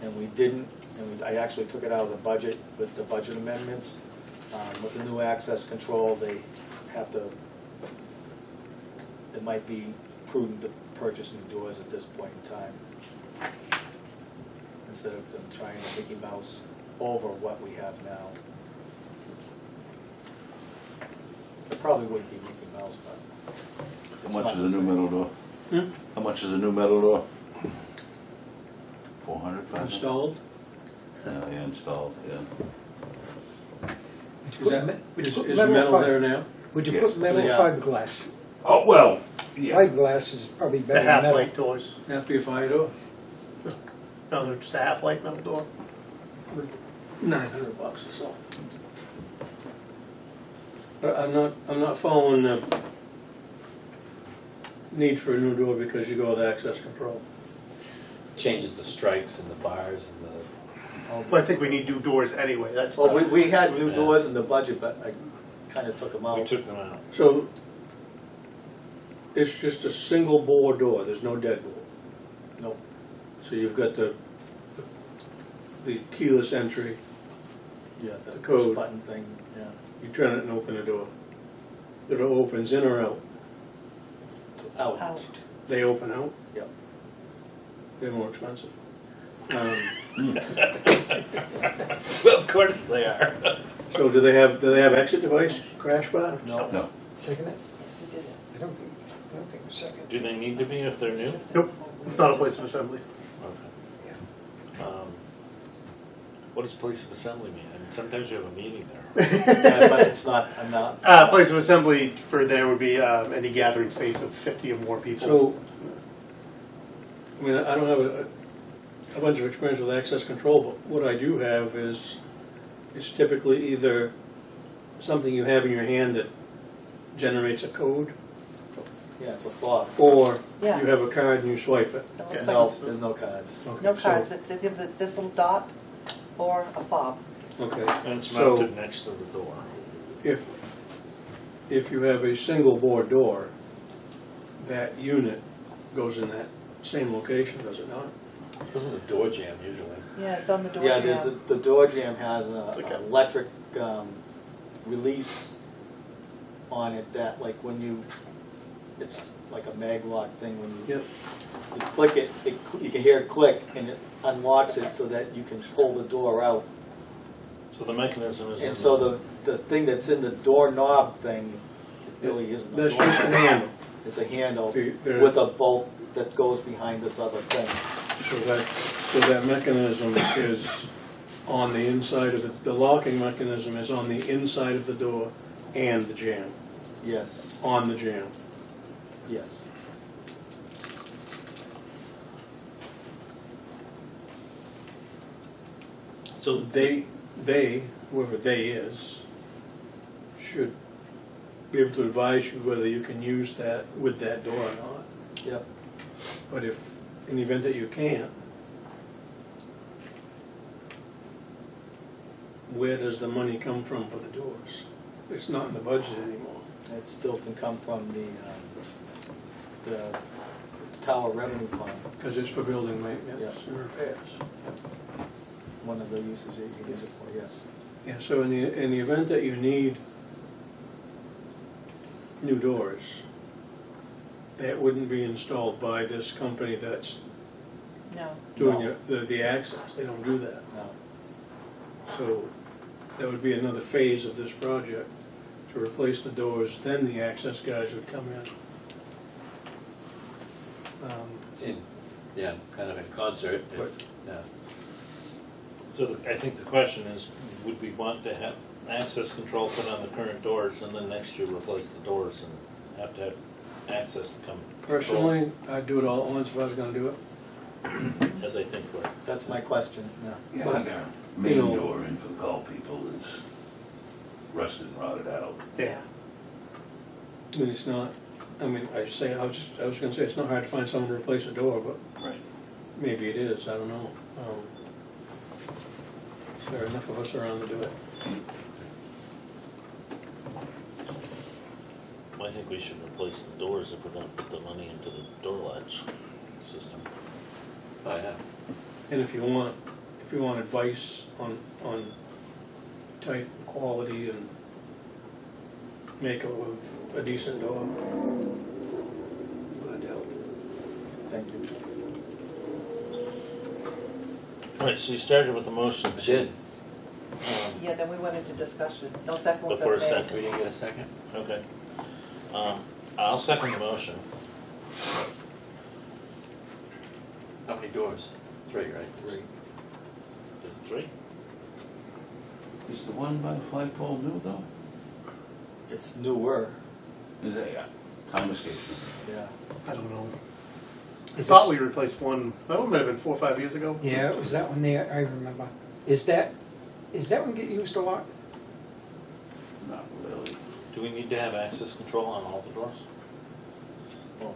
and we didn't, and I actually took it out of the budget with the budget amendments. With the new access control, they have to, it might be prudent to purchase new doors at this point in time, instead of them trying to Mickey Mouse over what we have now. It probably wouldn't be Mickey Mouse, but it's How much not is the a new same. metal door? How much is a new metal door? 400, 500? Installed? Yeah, installed, yeah. Is that, Would you is put is metal metal fi- there now? Would you Yes. put metal or Yeah. fiberglass? Oh, well, yeah. Fiberglass is probably The better than metal. half-light doors. Have to be a fire door? No, they're just a half-light metal door. $900 or so. But I'm not following the need for a new door because you go with access control. Changes the strikes and the bars and the, But I think we need new doors anyway, that's. Well, the- we had new doors in the budget, but I kinda took them We out. took them out. So it's just a single bore door, there's no deadbolt. No, So you've got the keyless entry, yeah, the The push code. button thing, yeah. you turn it and open the door. The door opens in or out? Out. Out. They open out? Yep. They're more expensive. Well, of course they are. So do they have exit device, crash bar? No. No, Second it? We did it. I don't think we're second. Do they need to be if they're new? Nope, it's not a place of assembly. What does place of assembly mean? I mean, sometimes you have a meeting there. But it's not, I'm not. Place of assembly for there would be any gathering space of 50 or more people. So, I mean, I don't have a bunch of experience with access control, but what I do have is typically either something you have in your hand that generates a code, Yeah, it's a fob. or Yeah. you have a card and you swipe it. It looks Yeah, like No, it's- there's no cards. Okay, No so- cards, it's either this little dot or a fob. Okay, And it's So- mounted next to the door. if you have a single bore door, that unit goes in that same location, does it not? those are the door jam usually. Yeah, it's on the door Yeah, there's, jam. the door jam has an like a- electric release on it that, like, when you, it's like a mag lock thing, when you Yep. you click it, you can hear it click, and it unlocks it so that you can pull the door out. So the mechanism is in And so the thing that's in the doorknob thing, it really isn't a That's door. just a handle. It's a handle There- with a bolt that goes behind this other thing. So that mechanism is on the inside of it, the locking mechanism is on the inside of the door and the jamb, Yes, on the jamb. yes. So They, whoever they is, should be able to advise you whether you can use that with that door or not. Yep. But if, in the event that you can't, where does the money come from for the doors? It's not in the budget anymore. It still can come from the tower revenue fund, Because it's for building maintenance Yeah. and repairs. one of the uses you can use it for, yes. Yeah, so in the event that you need new doors, that wouldn't be installed by this company that's No. doing No. the access. They don't do that. No. So that would be another phase of this project, to replace the doors, then the access guys would come in. Yeah, kind of in concert, But- yeah. So I think the question is, would we want to have access control put on the current doors and then next year replace the doors and have to have access to come? Personally, I'd do it all at once if I was gonna do it. As I think we're. That's my question, yeah. yeah, But, like our main you know- door in for call people is rusted and rotted out. Yeah. I mean, it's not, I mean, I was gonna say, it's not hard to find someone to replace a door, but Right. maybe it is, I don't know. There are enough of us around to do it. I think we should replace the doors if we're gonna put the money into the door latch system. Oh, yeah. And if you want advice on type, quality, and makeup of a decent door, glad to help. Thank you. All right, so you started with a motion. I did. Yeah, then we went into discussion. No second was Before ever a made. second. We didn't get a second? Okay. I'll second the motion. How many doors? 3, right? 3. Is it 3? Is the one by the flagpole new though? It's newer, Is that, yeah, time escape. yeah. I don't know. I Is thought this- we replaced one, that one might have been 4 or 5 years ago. Yeah, it was that one there, I remember. Is that one get used a lot? Not really. Do we need to have access control on all the doors? Well,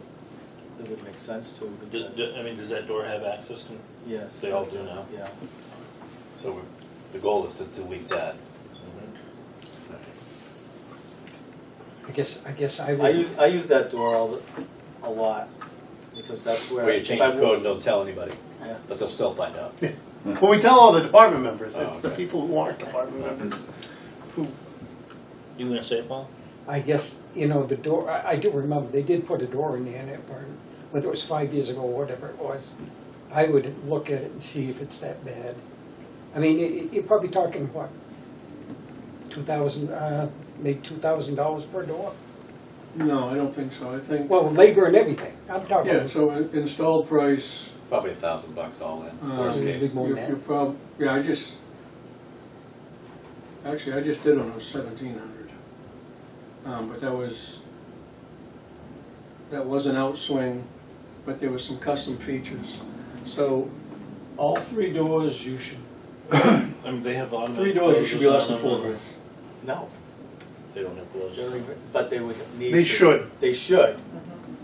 it would make sense to, because, Does that door have access yes. They all do now? Yeah. So the goal is to tweak that. I guess I I use, would, I use that door a lot, because that's where. Where you change if I the code walk- and don't tell anybody, Yeah. but they'll still find out. Well, we tell all the department members, it's Oh, the okay. people who aren't department members who, You gonna say it, Paul? I guess, you know, the door, I do remember, they did put a door in there, and whether it was 5 years ago or whatever it was, I would look at it and see if it's that bad. I mean, you're probably talking, what, maybe $2,000 per door? No, I don't think so. I think, Well, labor and everything, I'm talking. yeah, so installed price, Probably $1,000 all in, worst Maybe case. more than that. you prob, yeah, I just did on a 1,700. But that was an outswing, but there was some custom features. So all 3 doors you should, They have automatic 3 doors you should be less than closers on them, $4,000. No, They don't have closers. but they would need. they to- should. They should,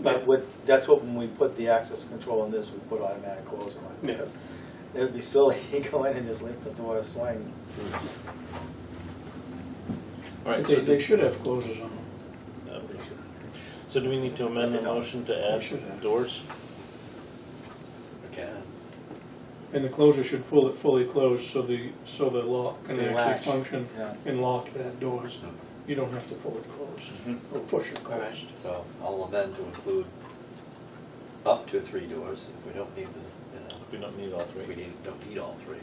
but that's what, when we put the access control on this, we put automatic closing on it, Yeah. because it would be silly, you go in and just leave the door swing. All right, They, so they should have closers on them. So do we need to amend the motion to add They should have. doors? We can. And the closure should pull it fully closed so the lock can The actually latch. function Yeah. and lock that door. You don't have to pull it closed or push it All right, closed. so I'll amend to include up to 3 doors. If we don't need We don't need all we 3. don't need all 3.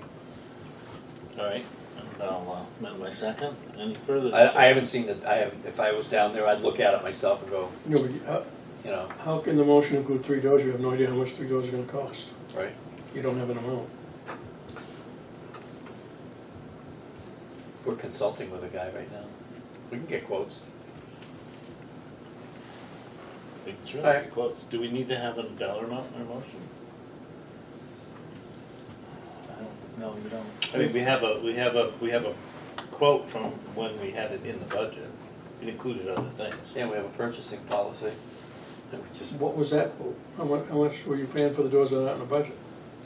All right, and I'll amend my second. Any further I discussion? haven't seen it, if I was down there, I'd look at it myself and go, No, but you know, how can the motion include 3 doors? You have no idea how much 3 doors are gonna cost. right? You don't have an amount. We're consulting with a guy right now. We can get quotes. It's All really right. close. Do we need to have a dollar amount in our motion? No, you don't. I mean, we have a quote from when we had it in the budget. It included other things. Yeah, we have a purchasing policy. that we just- What was that? How much were you paying for the doors that are not in the budget?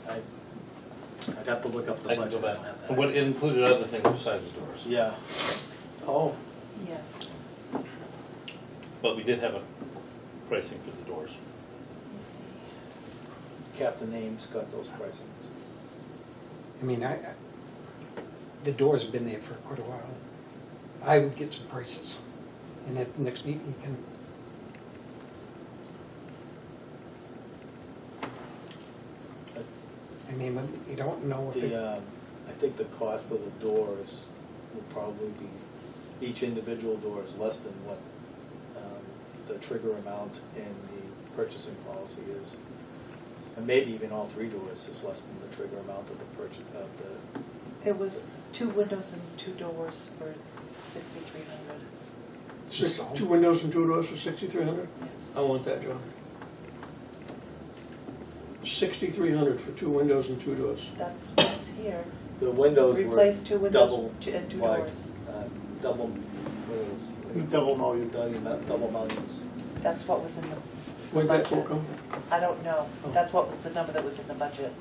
I'd have to look up the I can budget. go back. on that. And what it included other things besides the doors. Yeah, Oh. Yes. But we did have a pricing for the doors. Let's see. Captain Ames got those pricings. I mean, the doors have been there for quite a while. I would get some prices, and at the next meeting, we can, I mean, when you don't know what I think the cost of the doors will probably be, each individual door is less than what the trigger amount in the purchasing policy is. And maybe even all 3 doors is less than the trigger amount of the purchase, of the, It was 2 windows and 2 doors for 6,300. Just all. 2 windows and 2 doors for 6,300? I Yes. want that, John. 6,300 for 2 windows and 2 doors. That's what's here. the windows were Replace 2 windows double, and 2 like, doors. double, what was? Double mullion. Double mullions. That's what was in the Where'd that budget. quote come from? I don't know. Oh. That's what was the number that was in the budget.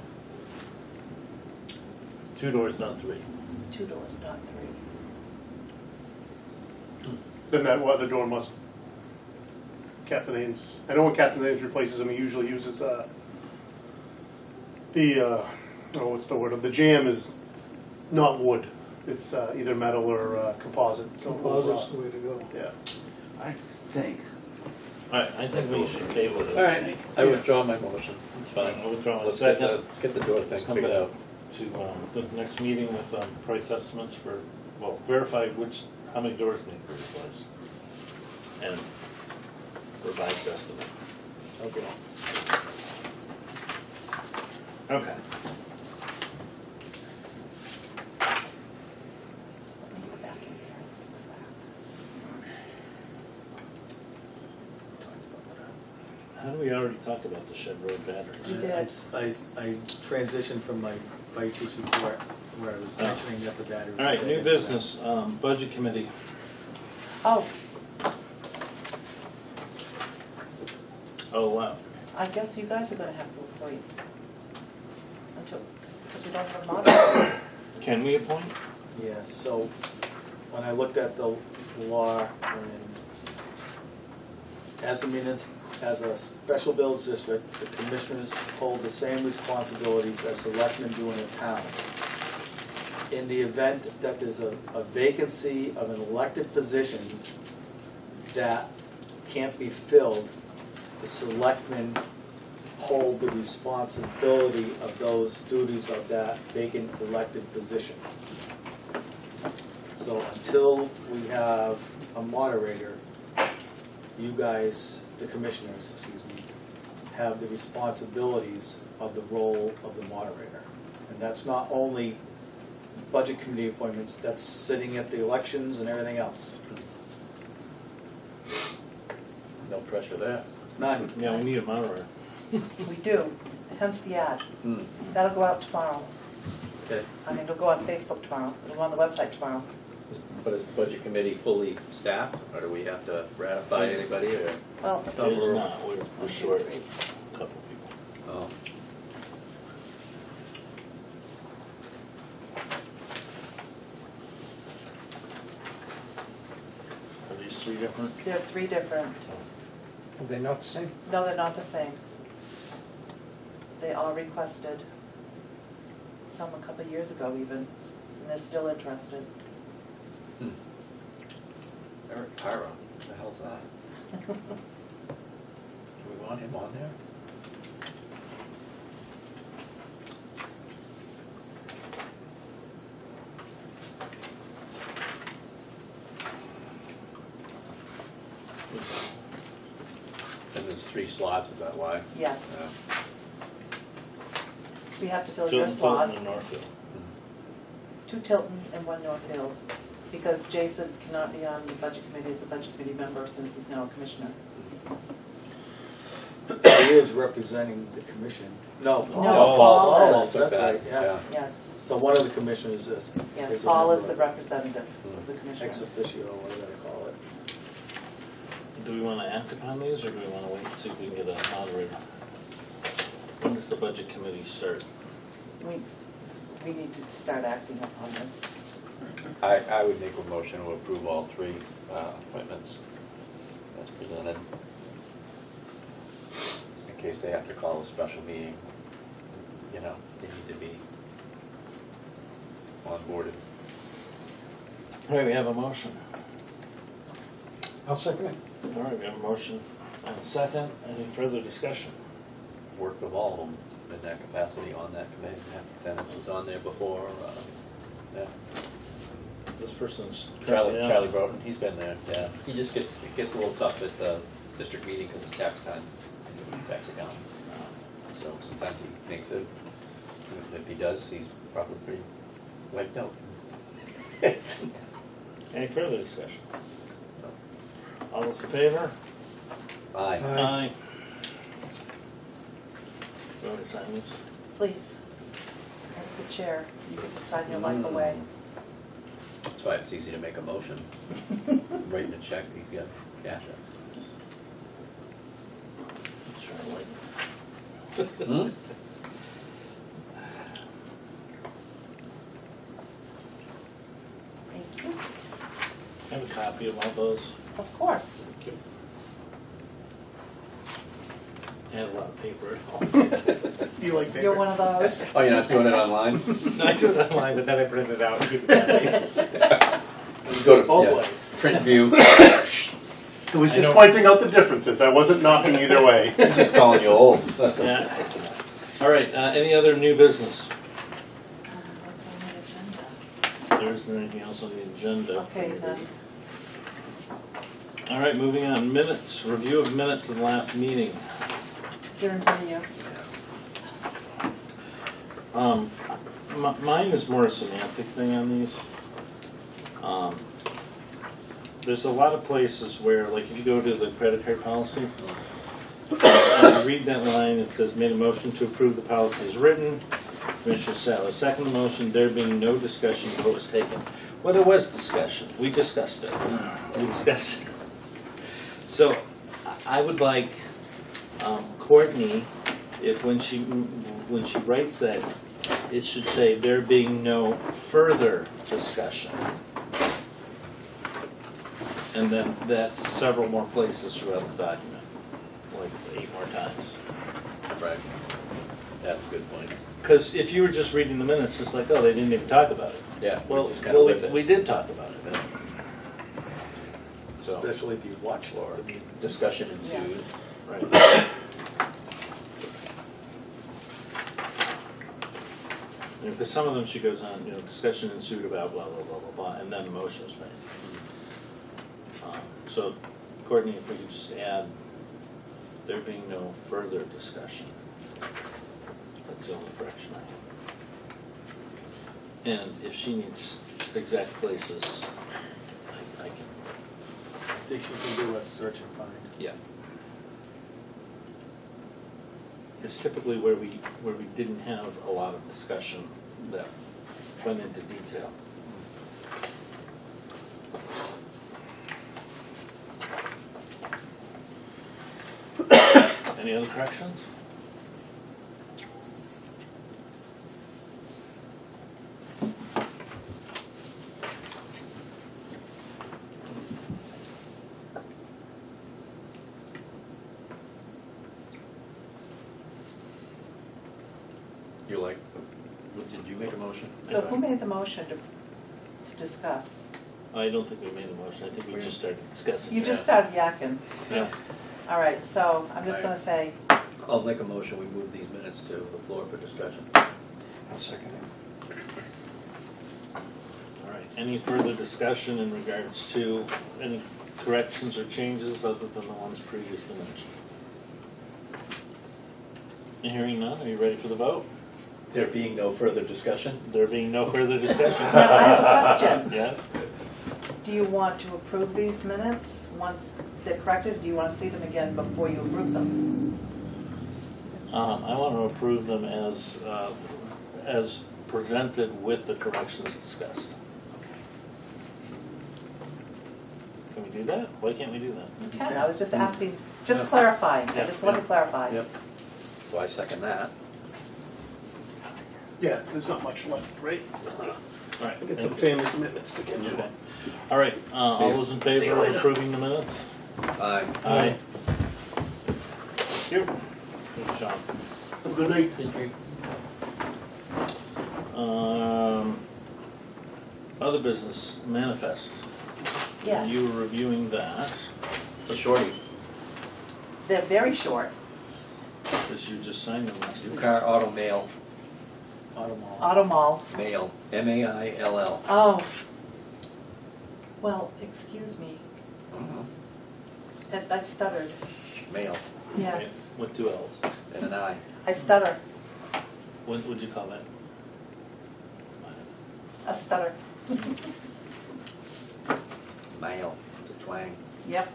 2 doors, not 3. 2 doors, not 3. Then that other door must, Captain Ames, I know when Captain Ames replaces them, he usually uses, what's the word, the jam is not wood. It's either metal or composite. So Composite's the way to go. Yeah. I think, All right, I think we should table this. All right, I withdraw my motion. It's fine. I'll withdraw my Let's get second. the- Let's get the door Let's thing come figured back out. to the next meeting with price estimates for, well, verify how many doors need to be replaced. And revised estimate. Okay. Okay. So let me go back in here and fix that. How do we already talk about the shed road batteries? You did. I transitioned from my fire chief's report where I was mentioning that the batteries. All right, are new into that. business, budget committee. Oh, Oh, wow. I guess you guys are gonna have to wait until, because we don't have a moderator. Can we appoint? Yes, so when I looked at the law, and as a special bills district, the commissioners hold the same responsibilities as selectmen do in a town. In the event that there's a vacancy of an elected position that can't be filled, the selectmen hold the responsibility of those duties of that vacant elected position. So until we have a moderator, you guys, the commissioners, excuse me, have the responsibilities of the role of the moderator. And that's not only budget committee appointments, that's sitting at the elections and everything else. No pressure there. None. Yeah, we need a moderator. We do, hence the ad. Hmm. That'll go out tomorrow. Okay. I mean, it'll go on Facebook tomorrow, it'll go on the website tomorrow. But is the budget committee fully staffed, or do we have to ratify anybody, or? Well, I thought we It's were- not, we're short a couple people. Oh, Are these three different? there are three different, Are they not the same? no, they're not the same. They all requested, some a couple of years ago even, and they're still interested. Eric Tyra, what the hell's that? Do we want him on there? And there's 3 slots, is that why? Yes, Yeah. we have to fill your Tilton, slot, Tilton, and Northfield. 2 Tilton and 1 Northfield, because Jason cannot be on the budget committee as a budget committee member since he's now a commissioner. He is representing the commission. No, Paul. No, Paul, Paul is. that's right, yeah. Yes, So one of the commissioners is. yes, a Paul member is the of representative of the commissioners. Ex officio, whatever they call it. Do we want to act upon these, or do we want to wait and see if we can get a moderator? When does the budget committee start? We need to start acting upon this. I would make a motion to approve all 3 appointments as presented. Just in case they have to call a special meeting, you know, they need to be onboarded. All right, we have a motion. I'll second it. All right, we have a motion and a second. Any further discussion? Worked with all of them in that capacity on that committee. Yeah, Dennis was on there before. Yeah. This person's Charlie currently on. Charlie Broughton, he's been there. Yeah. He just it gets a little tough at the district meeting because it's tax time. He's doing tax accounting. So sometimes he makes it. If he does, he's probably pretty wiped out. Any further discussion? All those in favor? Aye. Aye. You want to sign this? Please, as the chair, you can sign your life away. That's why it's easy to make a motion. Writing a check, he's got cash Sure, I like it. Hmm? Thank you. I have a copy of all those. Of course. Thank you. I had a lot of paper at home. You like You're one of those. Oh, you're not doing it online? No, I do it online, but then I print it out and keep it handy. You go to Both yeah, ways. print view. It was I just know. pointing out the differences. I wasn't knocking either way. He's just calling you old. That's all. Yeah. All right, any other new business? What's on the agenda? There isn't anything else on the agenda. Okay, then. All right, moving on. Minutes, review of minutes of the last meeting. Here in front of you. Mine is more a semantic thing on these. There's a lot of places where, like if you go to the credit card policy, you read that line, it says, made a motion to approve the policy as written. Commissioner Sattler, second the motion, there being no discussion, vote was taken. Well, there was discussion, we discussed it, we discussed it. So, I would like Courtney, if when she writes that, it should say, there being no further discussion. And then that's several more places throughout the document, like 8 more times. Right. That's a good point. Because if you were just reading the minutes, it's like, oh, they didn't even talk about it. Yeah, Well, we just kind of whip it. we did talk about it. So, Especially if you watch Laura. Discussion ensued. right. Because some of them she goes on, discussion ensued about blah, blah, blah, blah, blah, and then the motion was made. So, Courtney, if we could just add, there being no further discussion. That's the only correction I have. And if she needs exact places, I can. I think she can do a search and find. Yeah. It's typically where we didn't have a lot of discussion that went into detail. Any other corrections? You like, did you make a motion? So who made the motion to discuss? I don't think we made a motion, I think we just started discussing. You it. just started yakking. Yeah. All right, so I'm just gonna say, I'll make a motion, we move these minutes to the floor for discussion. I'll second it. All right, any further discussion in regards to any corrections or changes other than the ones previously mentioned? Hearing none, are you ready for the vote? There being no further discussion? There being no further discussion. now I have a question. Yes? Do you want to approve these minutes once they're corrected? Or do you want to see them again before you approve them? I want to approve them as presented with the corrections discussed. Can we do that? Why can't we do that? You can, I was just asking, just clarifying. I Yeah, just wanted to clarify. Yep. So I second that. Yeah, there's not much left, right? All right. Get some family commitments to get to. Okay. All right, all those in favor of approving the minutes? Aye. Aye. Thank you. Good job. Have a good night. Other business manifest. Yes. You were reviewing that, It's a shorty. They're very short. because you just signed them last New week. car auto mail, Automall. Auto mall. mail, M-A-I-L-L. Oh. Well, excuse me. I stuttered. Mail, Yes, With 2 L's. and an I. I stutter. What would you call that? A stutter. Mail, it's a twang. Yep,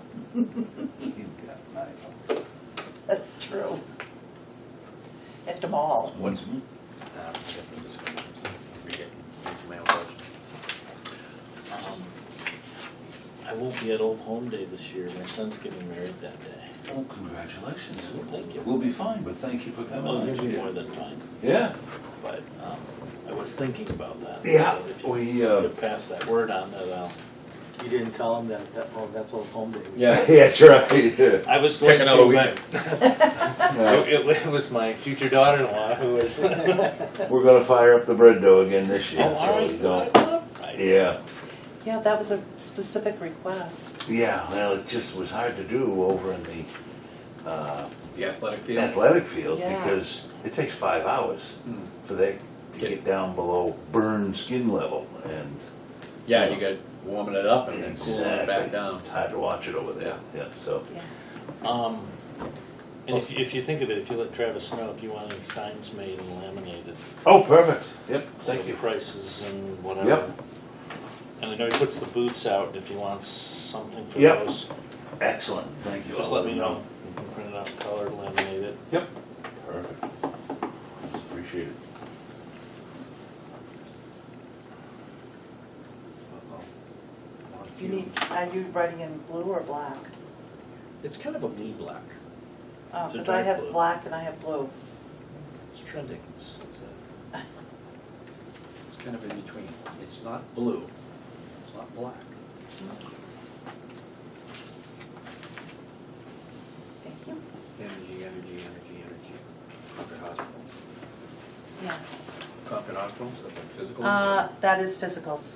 that's true. At the mall. What's, I'm just gonna read it. It's mail first. I won't be at Old Home Day this year. My son's getting married that day. Oh, congratulations. Thank you. We'll be fine, but thank you for coming. Well, you'll be more than fine. Yeah. But I was thinking about that. Yeah, So if you we, could pass that word on, that You didn't tell him that oh, that's Old Home Day. Yeah, that's right. I was going Pick another to, but it was my future daughter-in-law who was. We're gonna fire up the bread dough again this year. Oh, all so right. we don't- Yeah, Yeah, that was a specific request. yeah, well, it just was hard to do over in the, The athletic field? athletic field, Yeah. because it takes 5 hours for they to get down below burn skin level, and Yeah, you got warming it up and then cooling it back down. It's hard to watch it over there, yeah, so. Yeah. And if you think of it, if you let Travis know if you want any signs made and laminated. Oh, perfect, yep, thank so you. Prices and whatever. Yep. And I know he puts the boots out if he wants something for Yep. those. Excellent, thank you. Just I'll let me him know. You can print it out, colored, laminate it. Yep. Perfect. Appreciate it. You need, are you writing in blue or black? It's kind of a blue-black. Oh, It's a because I dark have blue. black and I have blue. It's trending. It's kind of in between. It's not blue. It's not black. Thank you. Energy. Concord Hospital. Yes. Concord Hospital, so it's like physical. That is physicals.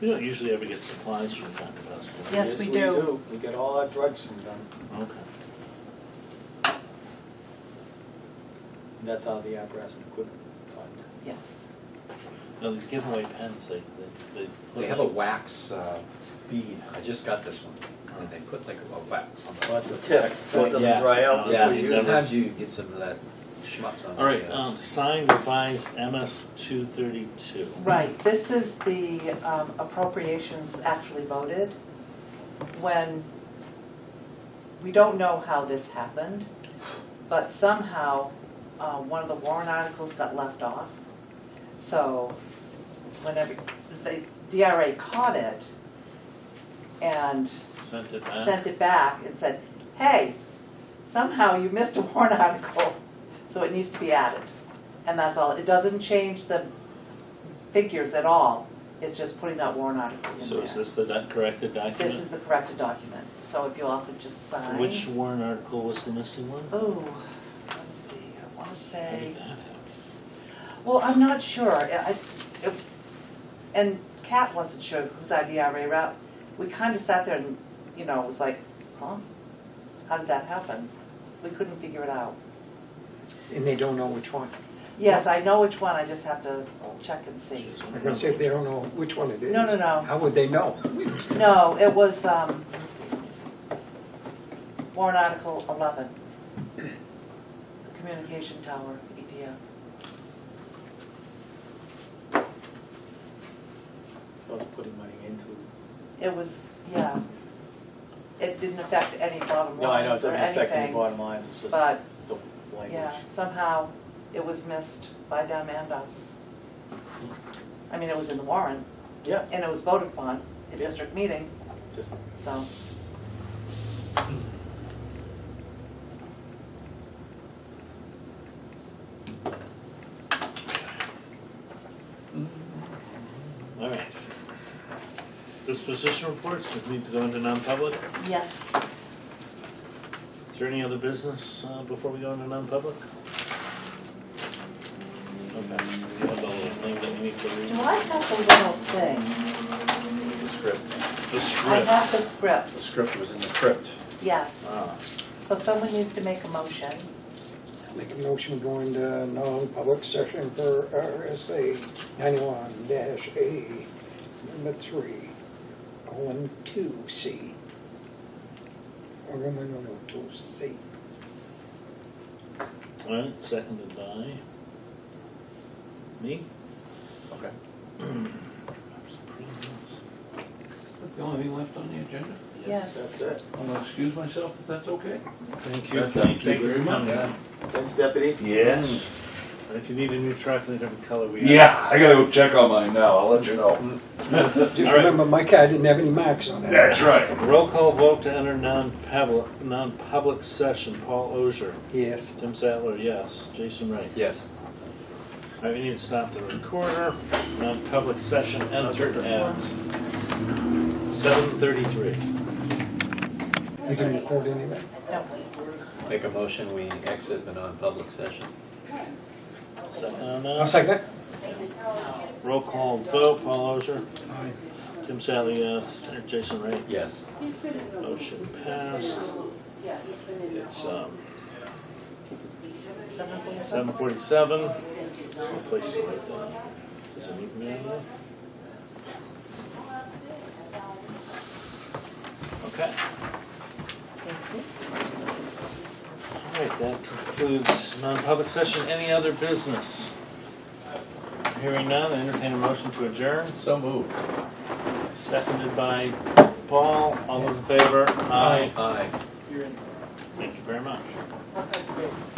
We don't usually ever get supplies from Concord Hospital. Yes, we do. We get all our drugs from them. Okay. And that's out of the apparatus and equipment fund. Yes. Now, these giveaway pens, They have a wax bead. I just got this one. And they put like a wax on the tip, so it doesn't Yeah. dry out. Yeah, before you use it. sometimes you get some of that schmutz on All right, the, signed revised MS 232. Right, this is the appropriations actually voted. When, we don't know how this happened, but somehow one of the warrant articles got left off. So whenever, the DRA caught it and Sent it back. sent it back and said, hey, somehow you missed a warrant article, so it needs to be added. And that's all. It doesn't change the figures at all. It's just putting that warrant article in So there. is this the corrected document? This is the corrected document. So if you all could just sign. Which warrant article was the missing one? Ooh, let's see, I want to How say, did that happen? well, I'm not sure. And Kat wasn't sure who's our DRA rep. We kind of sat there and, you know, it was like, huh? How did that happen? We couldn't figure it out. And they don't know which one. Yes, I know which one, I just have to check and see. Jeez, I'm gonna say if they don't know which one it is. No, no, no. How would they know? No, it was, let me see. Warrant Article 11. Communication Tower, EDF. So it's putting money into. It was, yeah. It didn't affect any bottom No, I know, it lines or doesn't affect any anything. bottom lines, it's just But, the language. yeah, somehow it was missed by them and us. I mean, it was in the warrant, Yeah, and it was voted upon at Yeah. district meeting, just, so. All right. Disposition reports, we need to go into non-public. Yes. Is there any other business before we go into non-public? Okay. We have a little thing that we need to read. Do I have the little thing? the script. The I script. have the script, The script was in the crypt. yes. Ah, So someone needs to make a motion. Make a motion going to non-public session for RSA 91-A, number 3, colon 2C. Or Roman numeral 2C. all right, seconded by me. Okay. That's the only thing left on the agenda? Yes. that's it. I'm gonna excuse myself if that's okay. Thank you. Thank you very much. Thanks, Deputy. Yes. And if you need a new truck in a different color, we Yeah, I gotta go check on mine now, I'll let you know. Just All right. remember, my car didn't have any marks on it. That's right. Roll call vote to enter non-public session. Paul Ogier. Yes. Tim Sattler, yes. Jason Wright. Yes. All right, we need to stop the recorder. Non-public session entered this at 7:33. You can record anyway. No. Make a motion, we exit the non-public session. Second on I'll that. second. Roll call vote. Paul Ogier. Aye. Tim Sattler, yes. Jason Wright. Yes. Motion passed. It's 7:47. There's no place to write that. Does it need to be on there? Okay. All right, that concludes non-public session. Any other business? Hearing none, I entertain a motion to adjourn. So moved. Seconded by Paul. All those in favor? Aye. Aye. Thank you very much. I'll touch base.